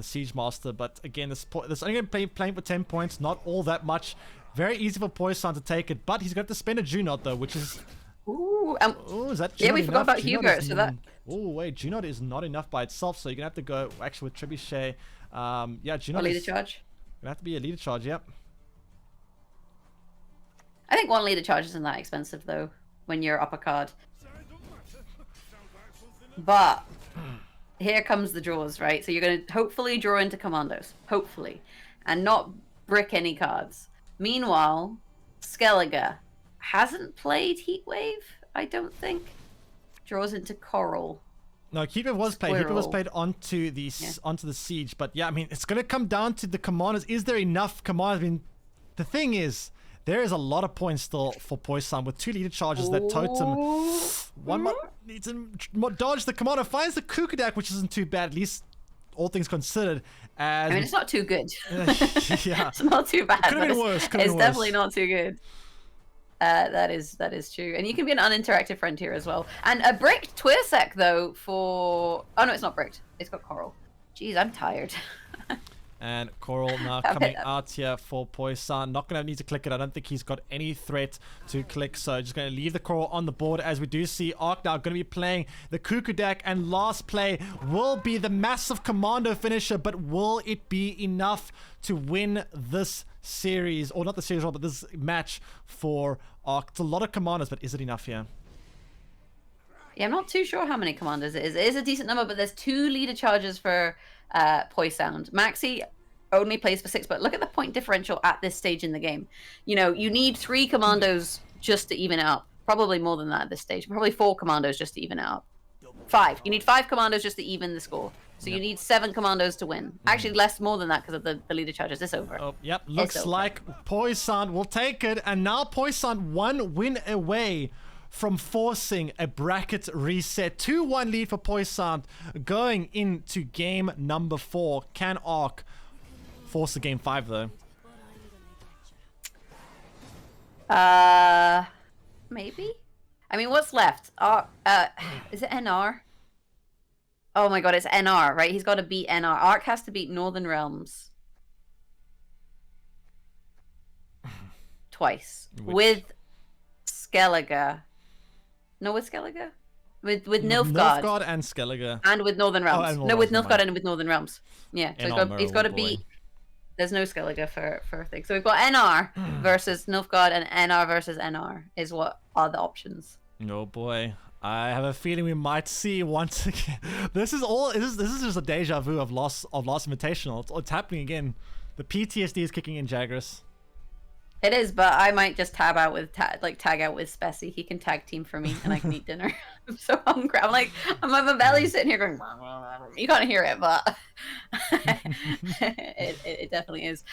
Siege Master. But again, this only going to be playing for 10 points, not all that much. Very easy for Poison to take it, but he's got to spend a Junod though, which is... Ooh, is that Junod yeah, we forgot about Hugo, so that... Oh, wait, Junod is not enough by itself, so you're going to have to go actually with Trebuchet. Yeah, Junod leader charge? Going to have to be a leader charge, yep. I think 1 leader charge isn't that expensive though, when you're up a card. But... here comes the draws, right? So you're going to hopefully draw into commandos. Hopefully. And not brick any cards. Meanwhile, Skellige hasn't played Heatwave, I don't think. Draws into Coral. No, Heatwave was played. Heatwave was played onto the Siege. But yeah, I mean, it's going to come down to the commanders. Is there enough commanders? I mean, the thing is, there is a lot of points still for Poison with 2 leader charges that totem. One needs to dodge the commander. Finds the Kukudak, which isn't too bad, at least all things considered. I mean, it's not too good. Yeah. It's not too bad. Could have been worse. It's definitely not too good. That is true. And you can be an uninteractive friend here as well. And a bricked Twirsec, though, for... Oh, no, it's not bricked. It's got Coral. Jeez, I'm tired. And Coral now coming out here for Poison. Not going to need to click it. I don't think he's got any threat to click. So just going to leave the Coral on the board, as we do see Arc now going to be playing the Kukudak. And last play will be the massive commando finisher. But will it be enough to win this series, or not the series, but this match for Arc. It's a lot of commanders, but is it enough here? Yeah, I'm not too sure how many commanders it is. It is a decent number, but there's 2 leader charges for Poisound. Maxi only plays for 6, but look at the point differential at this stage in the game. You know, you need 3 commandos just to even it up. Probably more than that at this stage. Probably 4 commandos just to even it up. 5. You need 5 commandos just to even the score. So you need 7 commandos to win. Actually, more than that because of the leader charges. It's over. Oh, yep. Looks like Poison will take it. And now Poison 1 win away from forcing a bracket reset. 2-1 lead for Poison going into game number 4. Can Arc force a game 5 though? Maybe. I mean, what's left? Is it NR? Oh my god, it's NR, right? He's got to beat NR. Arc has to beat Northern Realms twice. With Skellige. No, with Skellige? With Nilfgaard. Nilfgaard and Skellige. And with Northern Realms. No, with Nilfgaard and with Northern Realms. Yeah, so he's got to beat... There's no Skellige for a thing. So we've got NR versus Nilfgaard, and NR versus NR is what are the options. Oh boy. I have a feeling we might see once again. This is just a deja vu of lost Invitational. It's happening again. The PTSD is kicking in, Jaggerous. It is, but I might just tag out with Spessy. He can tag team for me, and I can eat dinner. I'm so hungry. My belly's sitting here going. You can't hear it, but it definitely is.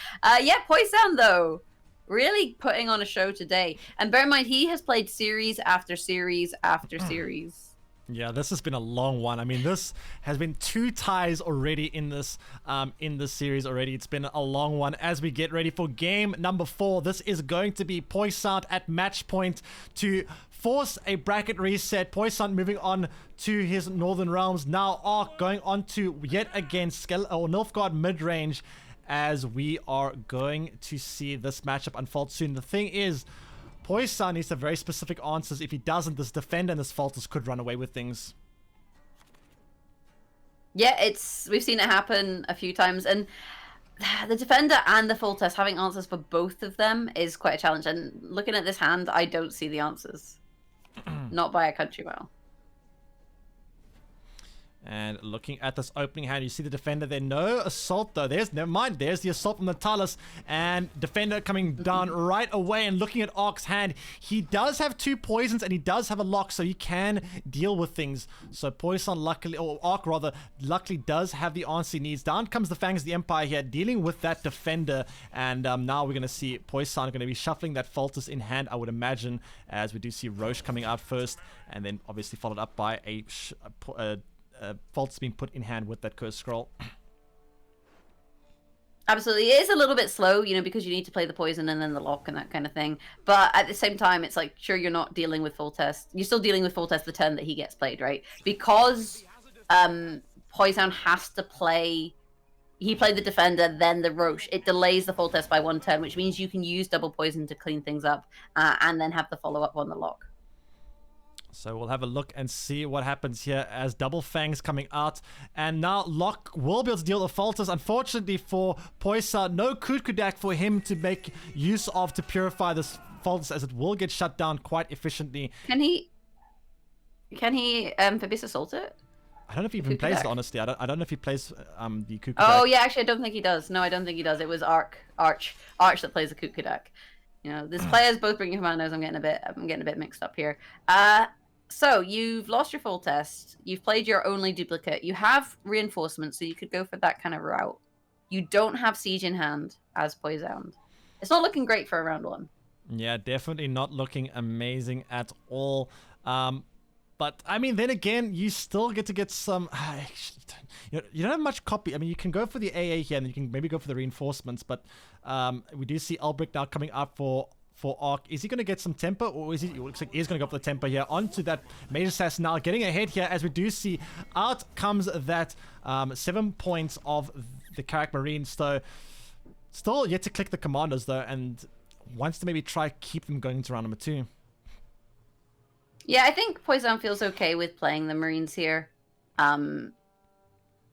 Yeah, Poison though, really putting on a show today. And bear in mind, he has played series after series after series. Yeah, this has been a long one. I mean, this has been 2 ties already in this series already. It's been a long one. As we get ready for game number 4, this is going to be Poison at match point to force a bracket reset. Poison moving on to his Northern Realms. Now Arc going on to yet again Nilfgaard mid-range, as we are going to see this matchup unfold soon. The thing is, Poison needs some very specific answers. If he doesn't, this defender and this Faltus could run away with things. Yeah, we've seen it happen a few times, and the defender and the Faltus having answers for both of them is quite a challenge. And looking at this hand, I don't see the answers. Not by a country mile. And looking at this opening hand, you see the defender there. No assault though. Never mind. There's the assault from the Talus. And defender coming down right away. And looking at Arc's hand, he does have 2 poisons and he does have a lock, so he can deal with things. So Poison luckily, or Arc rather, luckily does have the answer he needs. Down comes the Fangs of the Empire here, dealing with that defender. And now we're going to see Poison going to be shuffling that Faltus in hand, I would imagine, as we do see Roche coming out first. And then obviously followed up by a Faltus being put in hand with that Curse Scroll. Absolutely. It is a little bit slow, you know, because you need to play the poison and then the lock and that kind of thing. But at the same time, it's like, sure, you're not dealing with full test. You're still dealing with full test the turn that he gets played, right? Because Poison has to play... He played the defender, then the Roche. It delays the full test by 1 turn, which means you can use double poison to clean things up and then have the follow-up on the lock. So we'll have a look and see what happens here as Double Fangs coming out. And now Locke will be able to deal with Faltus. Unfortunately for Poison, no Kutkudak for him to make use of to purify this Faltus, as it will get shut down quite efficiently. Can he Amphibious Assault it? I don't know if he even plays it, honestly. I don't know if he plays the Kutkudak. Oh yeah, actually I don't think he does. No, I don't think he does. It was Arch that plays the Kutkudak. You know, this players both bringing commandos. I'm getting a bit mixed up here. So you've lost your full test. You've played your only duplicate. You have reinforcements, so you could go for that kind of route. You don't have siege in hand as Poisoned. It's not looking great for a round 1. Yeah, definitely not looking amazing at all. But I mean, then again, you still get to get some. You don't have much copy. I mean, you can go for the AA here, and you can maybe go for the reinforcements. But we do see Albrecht now coming out for Arc. Is he going to get some temper, or is he? It looks like he's going to go for the temper here. Onto that Major Sass now, getting ahead here, as we do see out comes that 7 points of the Carrack Marines. So still yet to click the commandos though, and wants to maybe try keep them going into round number 2. Yeah, I think Poison feels okay with playing the Marines here.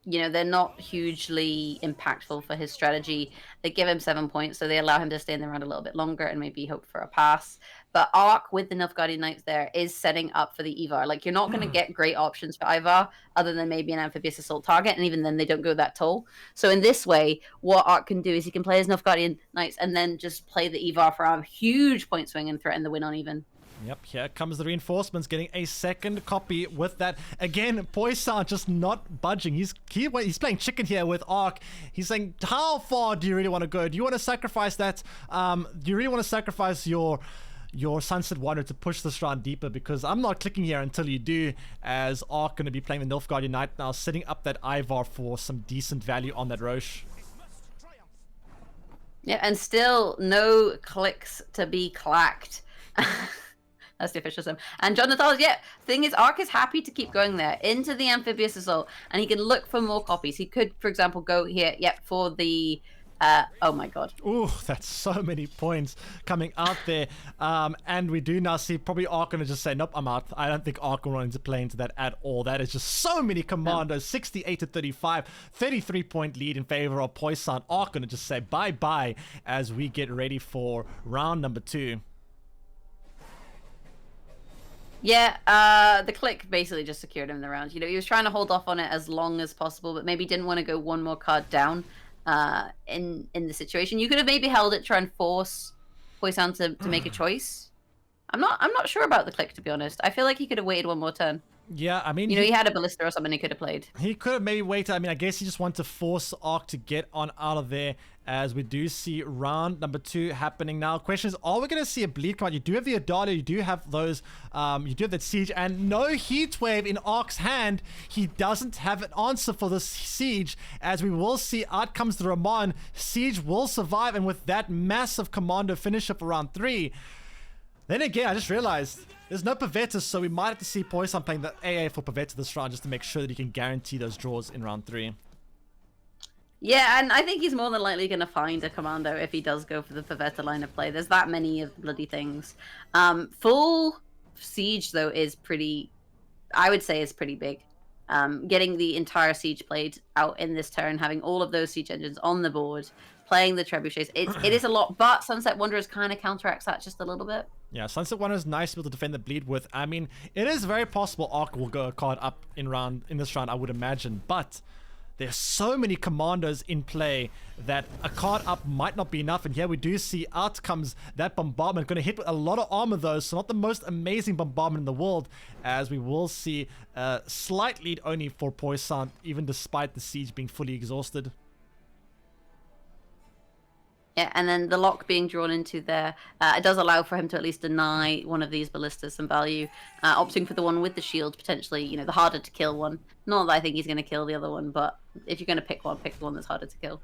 they're not hugely impactful for his strategy. They give him 7 points, so they allow him to stay in the round a little bit longer and maybe hope for a pass. But Arc with the Nilfgaardian Knights there is setting up for the Ivar. Like, you're not going to get great options for Ivar other than maybe an Amphibious Assault target, and even then they don't go that tall. So in this way, what Arc can do is he can play his Nilfgaardian Knights and then just play the Ivar for a huge point swing and threaten the win on even. Yep, here comes the reinforcements, getting a second copy with that. Again, Poisson just not budging. He's playing chicken here with Arc. He's saying, how far do you really want to go? Do you want to sacrifice that? Do you really want to sacrifice your Sunset Wanderer to push this round deeper? Because I'm not clicking here until you do, as Arc going to be playing the Nilfgaardian Knight now, setting up that Ivar for some decent value on that Roche. Yeah, and still no clicks to be clacked. That's the official sim. And Jonathan, thing is, Arc is happy to keep going there into the Amphibious Assault, and he can look for more copies. He could, for example, go here, for the... oh my god. Ooh, that's so many points coming out there. And we do now see probably Arc going to just say, nope, I'm out. I don't think Arc will run into play into that at all. That is just so many commandos. 68 to 35, 33-point lead in favor of Poisson. Arc going to just say bye-bye as we get ready for round number 2. Yeah, the click basically just secured him the round. He was trying to hold off on it as long as possible, but maybe didn't want to go one more card down in the situation. You could have maybe held it, try and force Poisson to make a choice. I'm not sure about the click, to be honest. I feel like he could have waited one more turn. Yeah, I mean... he had a ballista or something he could have played. He could have maybe waited. I mean, I guess he just wanted to force Arc to get on out of there, as we do see round number 2 happening now. Question is, are we going to see a bleed come out? You do have the Adalia, you do have those, you do have that siege, and no heat wave in Arc's hand. He doesn't have an answer for this siege, as we will see out comes the Raman. Siege will survive, and with that massive commando finish up around 3. Then again, I just realized there's no Pavetta, so we might have to see Poisson playing the AA for Pavetta this round just to make sure that he can guarantee those draws in round 3. Yeah, and I think he's more than likely going to find a commando if he does go for the Pavetta line of play. There's that many of the bloody things. Full siege, though, is pretty... I would say is pretty big. Getting the entire siege played out in this turn, having all of those siege engines on the board, playing the trebuchets, it is a lot, but Sunset Wanderers kind of counteracts that just a little bit. Yeah, Sunset Wanderer is nice to be able to defend the bleed with. I mean, it is very possible Arc will go a card up in this round, I would imagine, but there's so many commandos in play that a card up might not be enough. And here we do see out comes that bombardment, going to hit with a lot of armor though, so not the most amazing bombardment in the world, as we will see a slight lead only for Poisson, even despite the siege being fully exhausted. Yeah, and then the lock being drawn into there, it does allow for him to at least deny one of these ballistas some value, opting for the one with the shield, potentially, the harder to kill one. Not that I think he's going to kill the other one, but if you're going to pick the one that's harder to kill.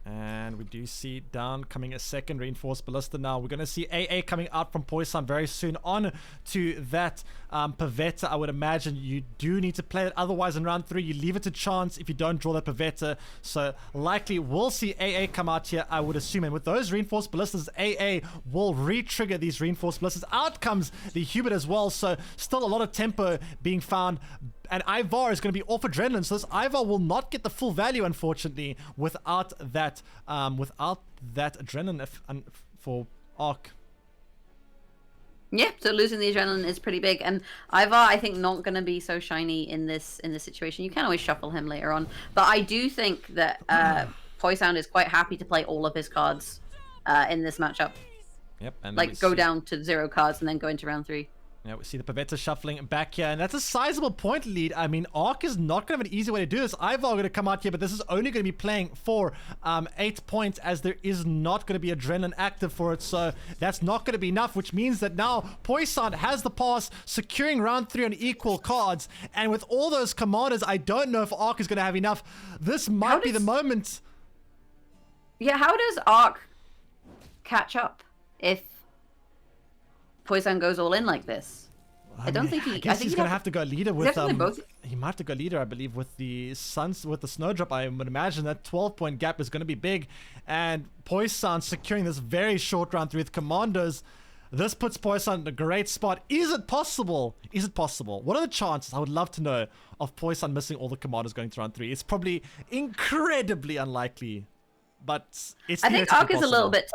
And we do see down coming a second reinforced ballista now. We're going to see AA coming out from Poisson very soon on to that Pavetta. I would imagine you do need to play it. Otherwise, in round 3, you leave it to chance if you don't draw that Pavetta. So likely we'll see AA come out here, I would assume. And with those reinforced ballistas, AA will re-trigger these reinforced ballistas. Out comes the Hubert as well. So still a lot of tempo being found. And Ivar is going to be off adrenaline, so this Ivar will not get the full value, unfortunately, without that adrenaline for Arc. Yeah, so losing the adrenaline is pretty big, and Ivar, I think, not going to be so shiny in this situation. You can always shuffle him later on, but I do think that Poisson is quite happy to play all of his cards in this matchup. Yep, and like go down to 0 cards and then go into round 3. Yeah, we see the Pavetta shuffling back here, and that's a sizable point lead. I mean, Arc is not going to have an easy way to do this. Ivar going to come out here, but this is only going to be playing for 8 points, as there is not going to be adrenaline active for it, so that's not going to be enough, which means that now Poisson has the pass, securing round 3 on equal cards, and with all those commanders, I don't know if Arc is going to have enough. This might be the moment. Yeah, how does Arc catch up if Poisson goes all in like this? I don't think he... I guess he's going to have to go leader with... He might have to go leader, I believe, with the Snowdrop. I would imagine that 12-point gap is going to be big. And Poisson securing this very short round 3 with commandos. This puts Poison in a great spot. Is it possible? Is it possible? What are the chances? I would love to know of Poison missing all the commanders going to round 3. It's probably incredibly unlikely, but it's. I think Ark is a little bit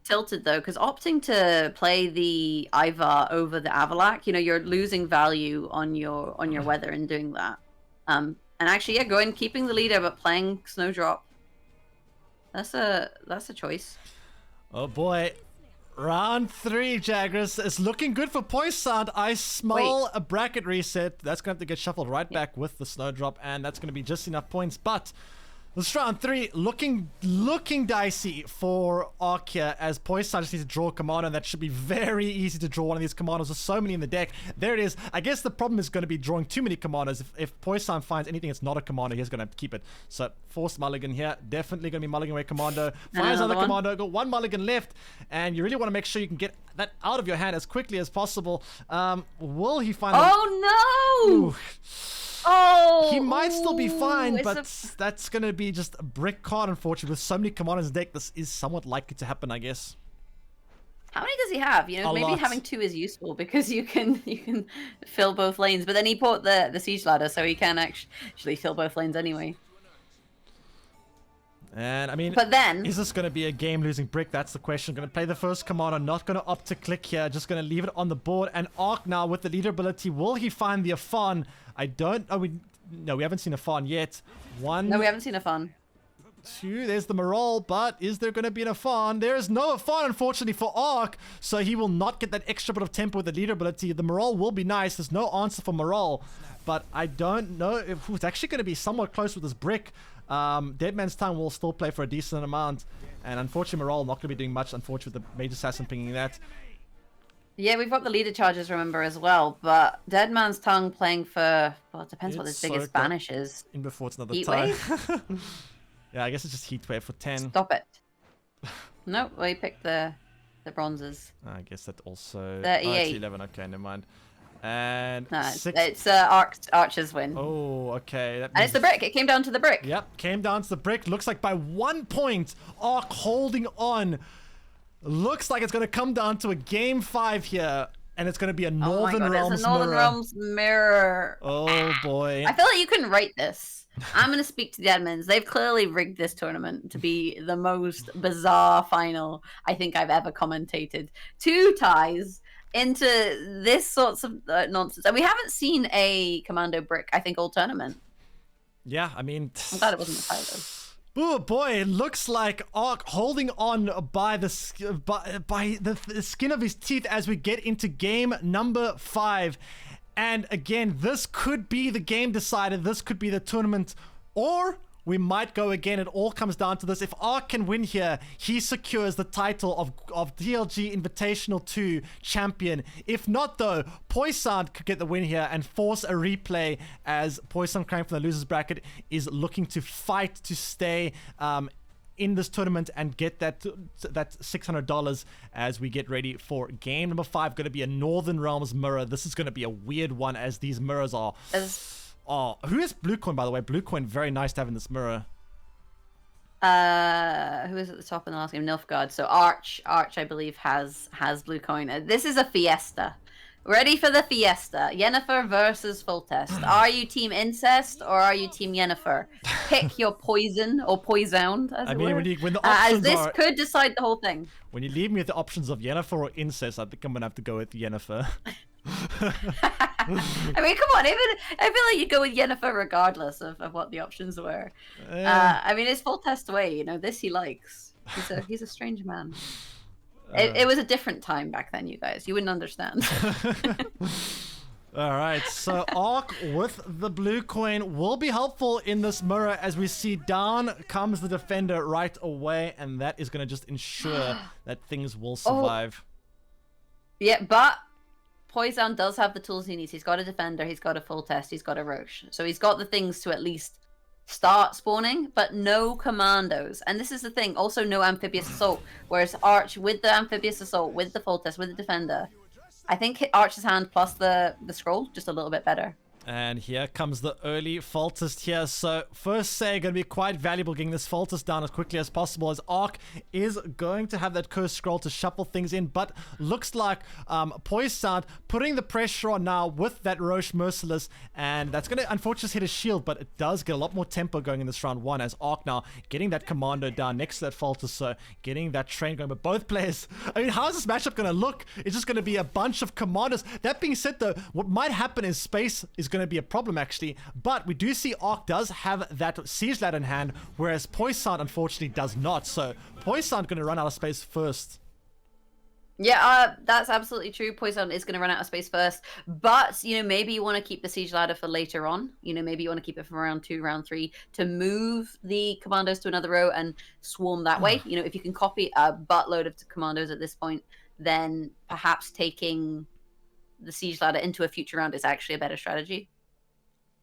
tilted though, because opting to play the Ivar over the Avalak, you know, you're losing value on your weather in doing that. And actually, yeah, going keeping the leader but playing Snowdrop. That's a choice. Oh boy. Round 3, Jaggerous. It's looking good for Poison. I smell a bracket reset. That's going to have to get shuffled right back with the Snowdrop, and that's going to be just enough points. But this round 3 looking dicey for Ark here, as Poison just needs to draw a commander, and that should be very easy to draw one of these commanders. There's so many in the deck. There it is. I guess the problem is going to be drawing too many commanders. If Poison finds anything that's not a commander, he's going to have to keep it. So forced mulligan here. Definitely going to be mulligan away commando. Finds another commando. Got 1 mulligan left, and you really want to make sure you can get that out of your hand as quickly as possible. Will he find? Oh no! Ooh. Oh, he might still be fine, but that's going to be just a brick card, unfortunately. With so many commanders in the deck, this is somewhat likely to happen, I guess. How many does he have? You know, maybe having 2 is useful because you can fill both lanes. But then he bought the siege ladder, so he can actually fill both lanes anyway. And I mean, but then is this going to be a game-losing brick? That's the question. Going to play the first commander, not going to opt to click here, just going to leave it on the board. And Ark now with the leader ability, will he find the Afan? I don't. Oh, no, we haven't seen Afan yet. 1. No, we haven't seen Afan. 2. There's the Morale, but is there going to be an Afan? There is no Afan, unfortunately, for Ark, so he will not get that extra bit of tempo with the leader ability. The Morale will be nice. There's no answer for Morale, but I don't know if it's actually going to be somewhat close with this brick. Dead Man's Tongue will still play for a decent amount, and unfortunately Morale not going to be doing much, unfortunately, with the Mage Assassin pinging that. Yeah, we've got the leader charges, remember, as well, but Dead Man's Tongue playing for, well, it depends what his biggest banish is. In before it's another Heat time. Wave? Yeah, I guess it's just Heat Wave for 10. Stop it. No, we picked the bronzes. I guess that also... The oh, it's E8. 11, okay, never mind. And no, 6... it's Archer's win. Oh, okay. And it's the brick. It came down to the brick. Yep, came down to the brick. Looks like by 1 point, Ark holding on. Looks like it's going to come down to a game 5 here. And it's going to be a Northern Realms it's a Northern Realms mirror. Oh, boy. I feel like you can write this. I'm going to speak to the admins. They've clearly rigged this tournament to be the most bizarre final I think I've ever commentated. 2 ties into this sorts of nonsense. And we haven't seen a Commando brick, I think, all tournament. Yeah, I mean... I'm glad it wasn't the tie, though. Oh boy, it looks like Ark holding on by the skin of his teeth as we get into game number 5. And again, this could be the game decider. This could be the tournament. Or we might go again. It all comes down to this. If Ark can win here, he secures the title of DLG Invitational II champion. If not, though, Poison could get the win here and force a replay, as Poison, coming from the losers bracket, is looking to fight to stay in this tournament and get that $600 as we get ready for game number 5. Going to be a Northern Realms mirror. This is going to be a weird one, as these mirrors are... Oh, who is Bluecoin, by the way? Bluecoin, very nice to have in this mirror. Who is at the top in the last game? Nilfgaard. So Arch, I believe, has Bluecoin. This is a fiesta. Ready for the fiesta. Yennefer versus Full Test. Are you team incest or are you team Yennefer? Pick your poison or poisoned, as it were. When the options as this could decide the whole thing. When you leave me with the options of Yennefer or incest, I think I'm going to have to go with Yennefer. I mean, come on. I feel like you'd go with Yennefer regardless of what the options were. I mean, it's Full Test way. You know, this he likes. He's a strange man. It was a different time back then, you guys. You wouldn't understand. All right, so Ark with the blue coin will be helpful in this mirror, as we see down comes the defender right away, and that is going to just ensure that things will survive. Yeah, but Poison does have the tools he needs. He's got a defender, he's got a Full Test, he's got a Roche. So he's got the things to at least start spawning, but no commandos. And this is the thing, also no amphibious assault. Whereas Arch with the amphibious assault, with the Full Test, with the defender, I think Arch's hand plus the scroll just a little bit better. And here comes the early Faltist here. So first say going to be quite valuable getting this Faltist down as quickly as possible, as Arc is going to have that Curse Scroll to shuffle things in. But looks like Poisson putting the pressure on now with that Roche Merciless. And that's going to unfortunately hit his shield, but it does get a lot more tempo going in this round one, as Arc now getting that Commando down next to that Faltist. So getting that train going. But both players, I mean, how is this matchup going to look? It's just going to be a bunch of Commandos. That being said though, what might happen is space is going to be a problem actually, but we do see Arc does have that Siege Ladder in hand, whereas Poisson unfortunately does not. So Poisson going to run out of space first. Yeah, that's absolutely true. Poison is going to run out of space first, but maybe you want to keep the Siege Ladder for later on. Maybe you want to keep it for round 2, round 3 to move the commandos to another row and swarm that way. If you can copy a buttload of commandos at this point, then perhaps taking the Siege Ladder into a future round is actually a better strategy.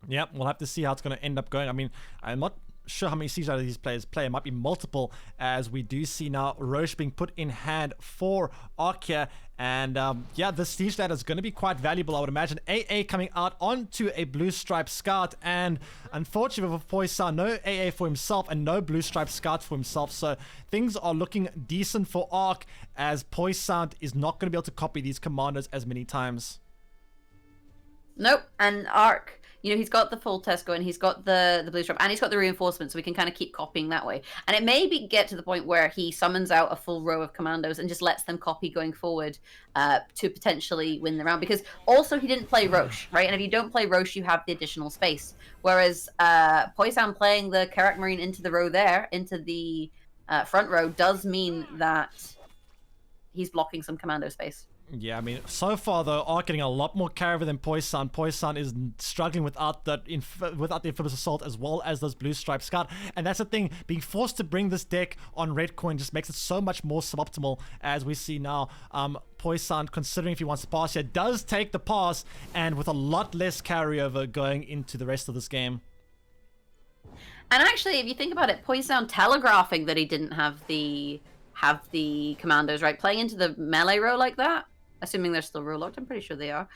Yep, we'll have to see how it's going to end up going. I mean, I'm not sure how many Siege Ladders these players play. It might be multiple, as we do see now Roche being put in hand for Arcia. And yeah, this Siege Ladder is going to be quite valuable, I would imagine. AA coming out onto a Blue Stripe Scout, and unfortunately for Poisson, no AA for himself and no Blue Stripe Scout for himself. So things are looking decent for Arc, as Poisson is not going to be able to copy these commandos as many times. Nope, and Arc, he's got the full test going, he's got the blue stripe, and he's got the reinforcement, so we can kind of keep copying that way. And it may get to the point where he summons out a full row of commandos and just lets them copy going forward to potentially win the round. Because also he didn't play Roche, right? And if you don't play Roche, you have the additional space. Whereas Poisson playing the Karak Marine into the row there, into the front row, does mean that he's blocking some commando space. Yeah, I mean, so far though, Arc getting a lot more carry than Poisson. Poisson is struggling without the Amphibious Assault as well as those Blue Stripe Scout. And that's the thing, being forced to bring this deck on Red Coin just makes it so much more suboptimal, as we see now. Poisson, considering if he wants to pass here, does take the pass, and with a lot less carryover going into the rest of this game. And actually, if you think about it, Poisson telegraphing that he didn't have the commandos, right? Playing into the melee row like that, assuming they're still row locked, I'm pretty sure they are.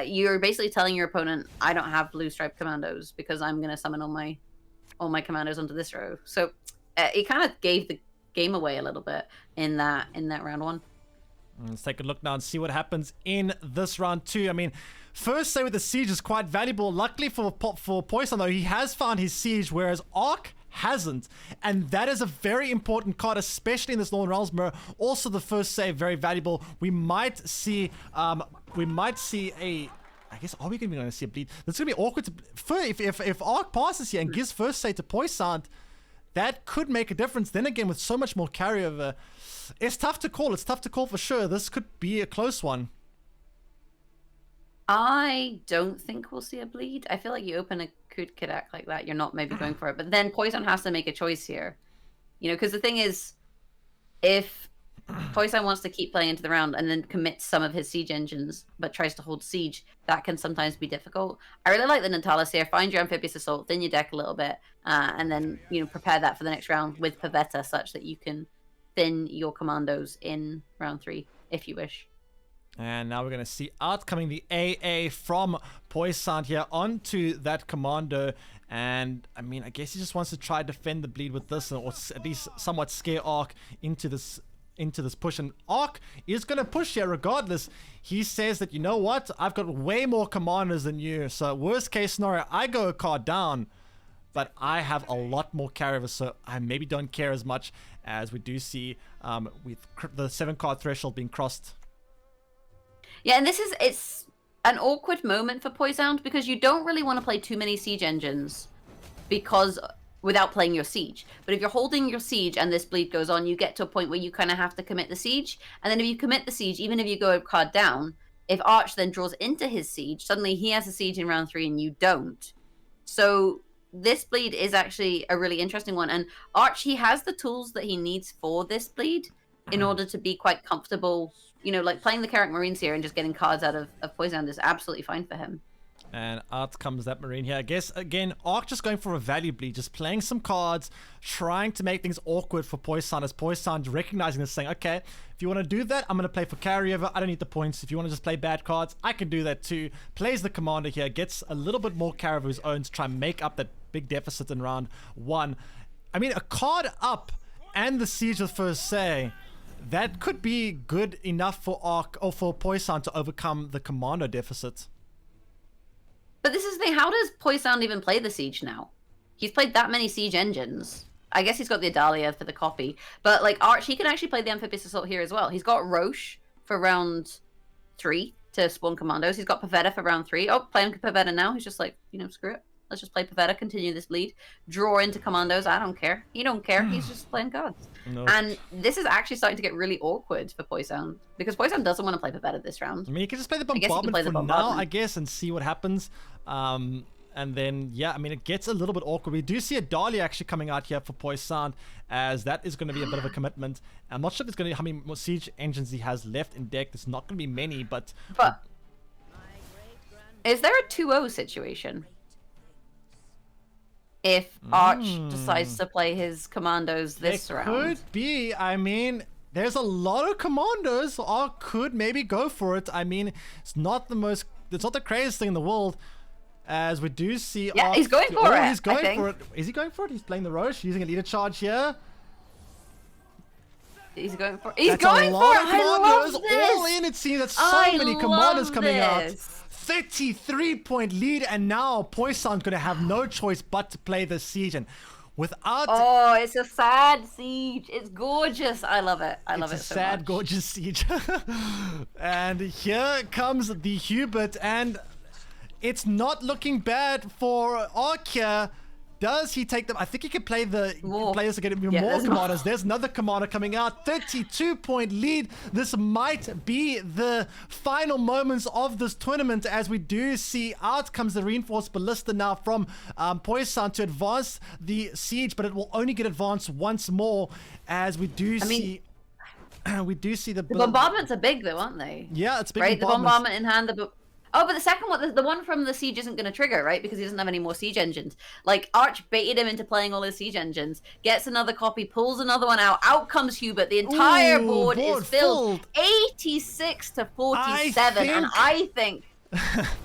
You're basically telling your opponent, I don't have blue stripe commandos because I'm going to summon all my commandos onto this row. So it kind of gave the game away a little bit in that round one. Let's take a look now and see what happens in this round 2. I mean, first say with the siege is quite valuable. Luckily for Poisson though, he has found his siege, whereas Arc hasn't, and that is a very important card, especially in this Northern Realms mirror. Also the first save, very valuable. We might see a, I guess, are we going to see a bleed? That's going to be awkward if Arc passes here and gives first save to Poisson. That could make a difference. Then again, with so much more carryover, it's tough to call. It's tough to call for sure. This could be a close one. I don't think we'll see a bleed. I feel like you open a Kud Kadak like that, you're not maybe going for it. But then Poisson has to make a choice here. Because the thing is, if Poisson wants to keep playing into the round and then commits some of his siege engines, but tries to hold siege, that can sometimes be difficult. I really like the Natalis here. Find your Amphibious Assault, thin your deck a little bit, and then prepare that for the next round with Pavetta, such that you can thin your commandos in round 3 if you wish. And now we're going to see outcoming the AA from Poisson here onto that commando. And I mean, I guess he just wants to try to defend the bleed with this, or at least somewhat scare Arc into this push. And Arc is going to push here regardless. He says that, you know what, I've got way more commanders than you, so worst case scenario, I go a card down, but I have a lot more carryover, so I maybe don't care as much, as we do see with the 7-card threshold being crossed. Yeah, and it's an awkward moment for Poisson, because you don't really want to play too many siege engines without playing your siege. But if you're holding your siege and this bleed goes on, you get to a point where you kind of have to commit the siege. And then if you commit the siege, even if you go a card down, if Arch then draws into his siege, suddenly he has a siege in round 3 and you don't. So this bleed is actually a really interesting one. And Arch, he has the tools that he needs for this bleed in order to be quite comfortable. Like playing the Karak Marines here and just getting cards out of Poison is absolutely fine for him. And out comes that Marine here. I guess, again, Arc just going for a value bleed, just playing some cards, trying to make things awkward for Poison, as Poison recognizing this, saying, okay, if you want to do that, I'm going to play for carryover. I don't need the points. If you want to just play bad cards, I can do that too. Plays the commander here, gets a little bit more carry of his own to try and make up that big deficit in round 1. I mean, a card up and the Siege of First Say, that could be good enough for Arc or for Poison to overcome the commander deficit. But this is the thing, how does Poison even play the Siege now? He's played that many Siege engines. I guess he's got the Adalia for the copy. But, like, Arch, he can actually play the Amphibious Assault here as well. He's got Roche for round 3 to spawn commandos. He's got Pavetta for round 3. Oh, playing Pavetta now. He's just like, you know, screw it. Let's just play Pavetta, continue this bleed. Draw into commandos. I don't care. He don't care. He's just playing cards. Nope. And this is actually starting to get really awkward for Poison, because Poison doesn't want to play Pavetta this round. I mean, you can just play the Bombardment for now, I guess, and see what happens. And then, yeah, I mean, it gets a little bit awkward. We do see a Dahlia actually coming out here for Poison, as that is going to be a bit of a commitment. I'm not sure if it's going to be how many more Siege engines he has left in deck. There's not going to be many, but is there a 2-0 situation? If Arch decides to play his commandos this round. Could be. I mean, there's a lot of commandos. Arch could maybe go for it. I mean, it's not the craziest thing in the world. As we do see Arch, he's going for it. He's going for it. Is he going for it? He's playing the Roche, using a leader charge here. He's going for it. He's going for it. I love this. All in, it seems that so many commanders coming out. 33-point lead, and now Poison's going to have no choice but to play the Siege. And without... Oh, it's a sad Siege. It's gorgeous. I love it. I love it so much. It's a sad, gorgeous Siege. And here comes the Hubert, and it's not looking bad for Arc here. Does he take them? I think he can play the players to get more commanders. There's another commander coming out. 32-point lead. This might be the final moments of this tournament, as we do see out comes the reinforced ballista now from Poison to advance the Siege, but it will only get advanced once more, as we do see. We do see the bombardments are big though, aren't they? Yeah, it's big. Right, the bombardment in hand. Oh, but the second one, the one from the Siege isn't going to trigger, right? Because he doesn't have any more Siege engines. Like, Arch baited him into playing all his Siege engines, gets another copy, pulls another one out. Out comes Hubert. The entire board is filled. 86 to 47, and I think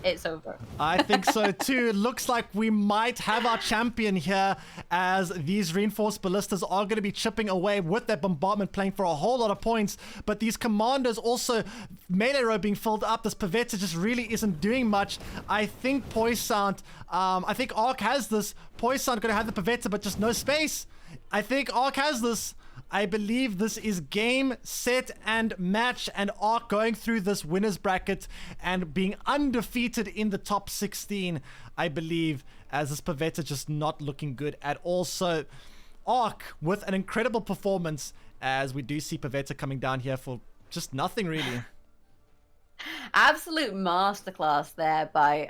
it's over. I think so too. It looks like we might have our champion here, as these reinforced ballistas are going to be chipping away with that bombardment, playing for a whole lot of points. But these commandos also, melee row being filled up. This Pavetta just really isn't doing much. I think Poison, I think Arc has this. Poison going to have the Pavetta, but just no space. I think Arc has this. I believe this is game, set, and match, and Arc going through this winner's bracket and being undefeated in the top 16, I believe, as this Pavetta just not looking good at all. So Arc with an incredible performance, as we do see Pavetta coming down here for just nothing really. Absolute masterclass there by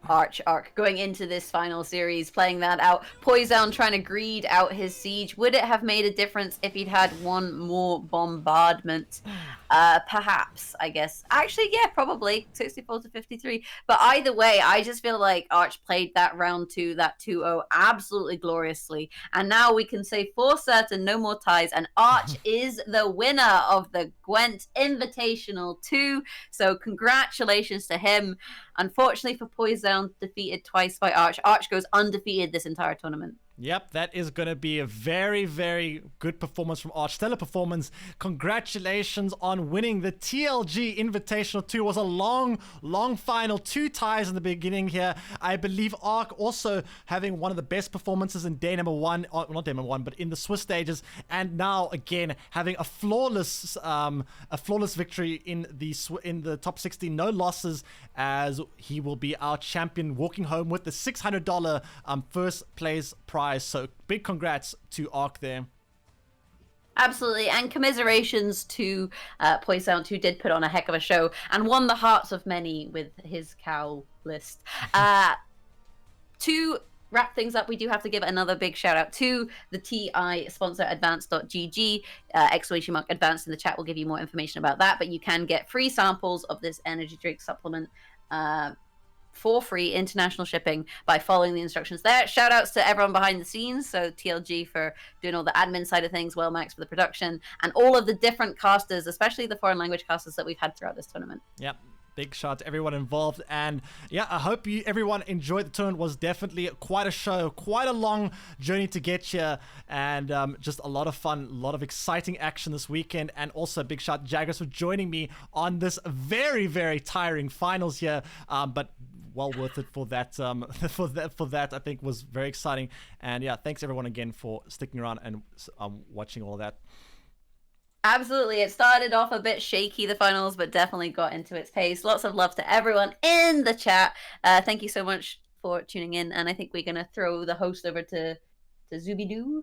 Arch going into this final series, playing that out. Poison trying to greed out his Siege. Would it have made a difference if he'd had one more bombardment? Perhaps, I guess. Actually, yeah, probably 64 to 53. But either way, I just feel like Arch played that round 2, that 2-0, absolutely gloriously. And now we can say for certain, no more ties. And Arch is the winner of the Gwent Invitational II. So congratulations to him. Unfortunately for Poison, defeated twice by Arch. Arch goes undefeated this entire tournament. Yep, that is going to be a very, very good performance from Arch. Stellar performance. Congratulations on winning the TLG Invitational 2. It was a long, long final. 2 ties in the beginning here. I believe Arch also having one of the best performances in day number 1. Not day number 1, but in the Swiss stages. And now, again, having a flawless victory in the top 16. No losses, as he will be our champion, walking home with the $600 first place prize. So big congrats to Arc there. Absolutely, and commiserations to Poison, who did put on a heck of a show and won the hearts of many with his cow list. To wrap things up, we do have to give another big shout out to the TI sponsor, advanced.gg. Exclamation mark advanced in the chat will give you more information about that, but you can get free samples of this energy drink supplement for free international shipping by following the instructions there. Shout outs to everyone behind the scenes. So TLG for doing all the admin side of things, Max for the production, and all of the different casters, especially the foreign language casters that we've had throughout this tournament. Yep. Big shout out to everyone involved, and yeah, I hope everyone enjoyed the tournament. It was definitely quite a show, quite a long journey to get here, and just a lot of fun, a lot of exciting action this weekend. And also a big shout out to Jaggerous for joining me on this very, very tiring finals here, but well worth it for that. For that, I think was very exciting. And yeah, thanks everyone again for sticking around and watching all of that. Absolutely. It started off a bit shaky, the finals, but definitely got into its pace. Lots of love to everyone in the chat. Thank you so much for tuning in. And I think we're going to throw the host over to Zooby-Doo.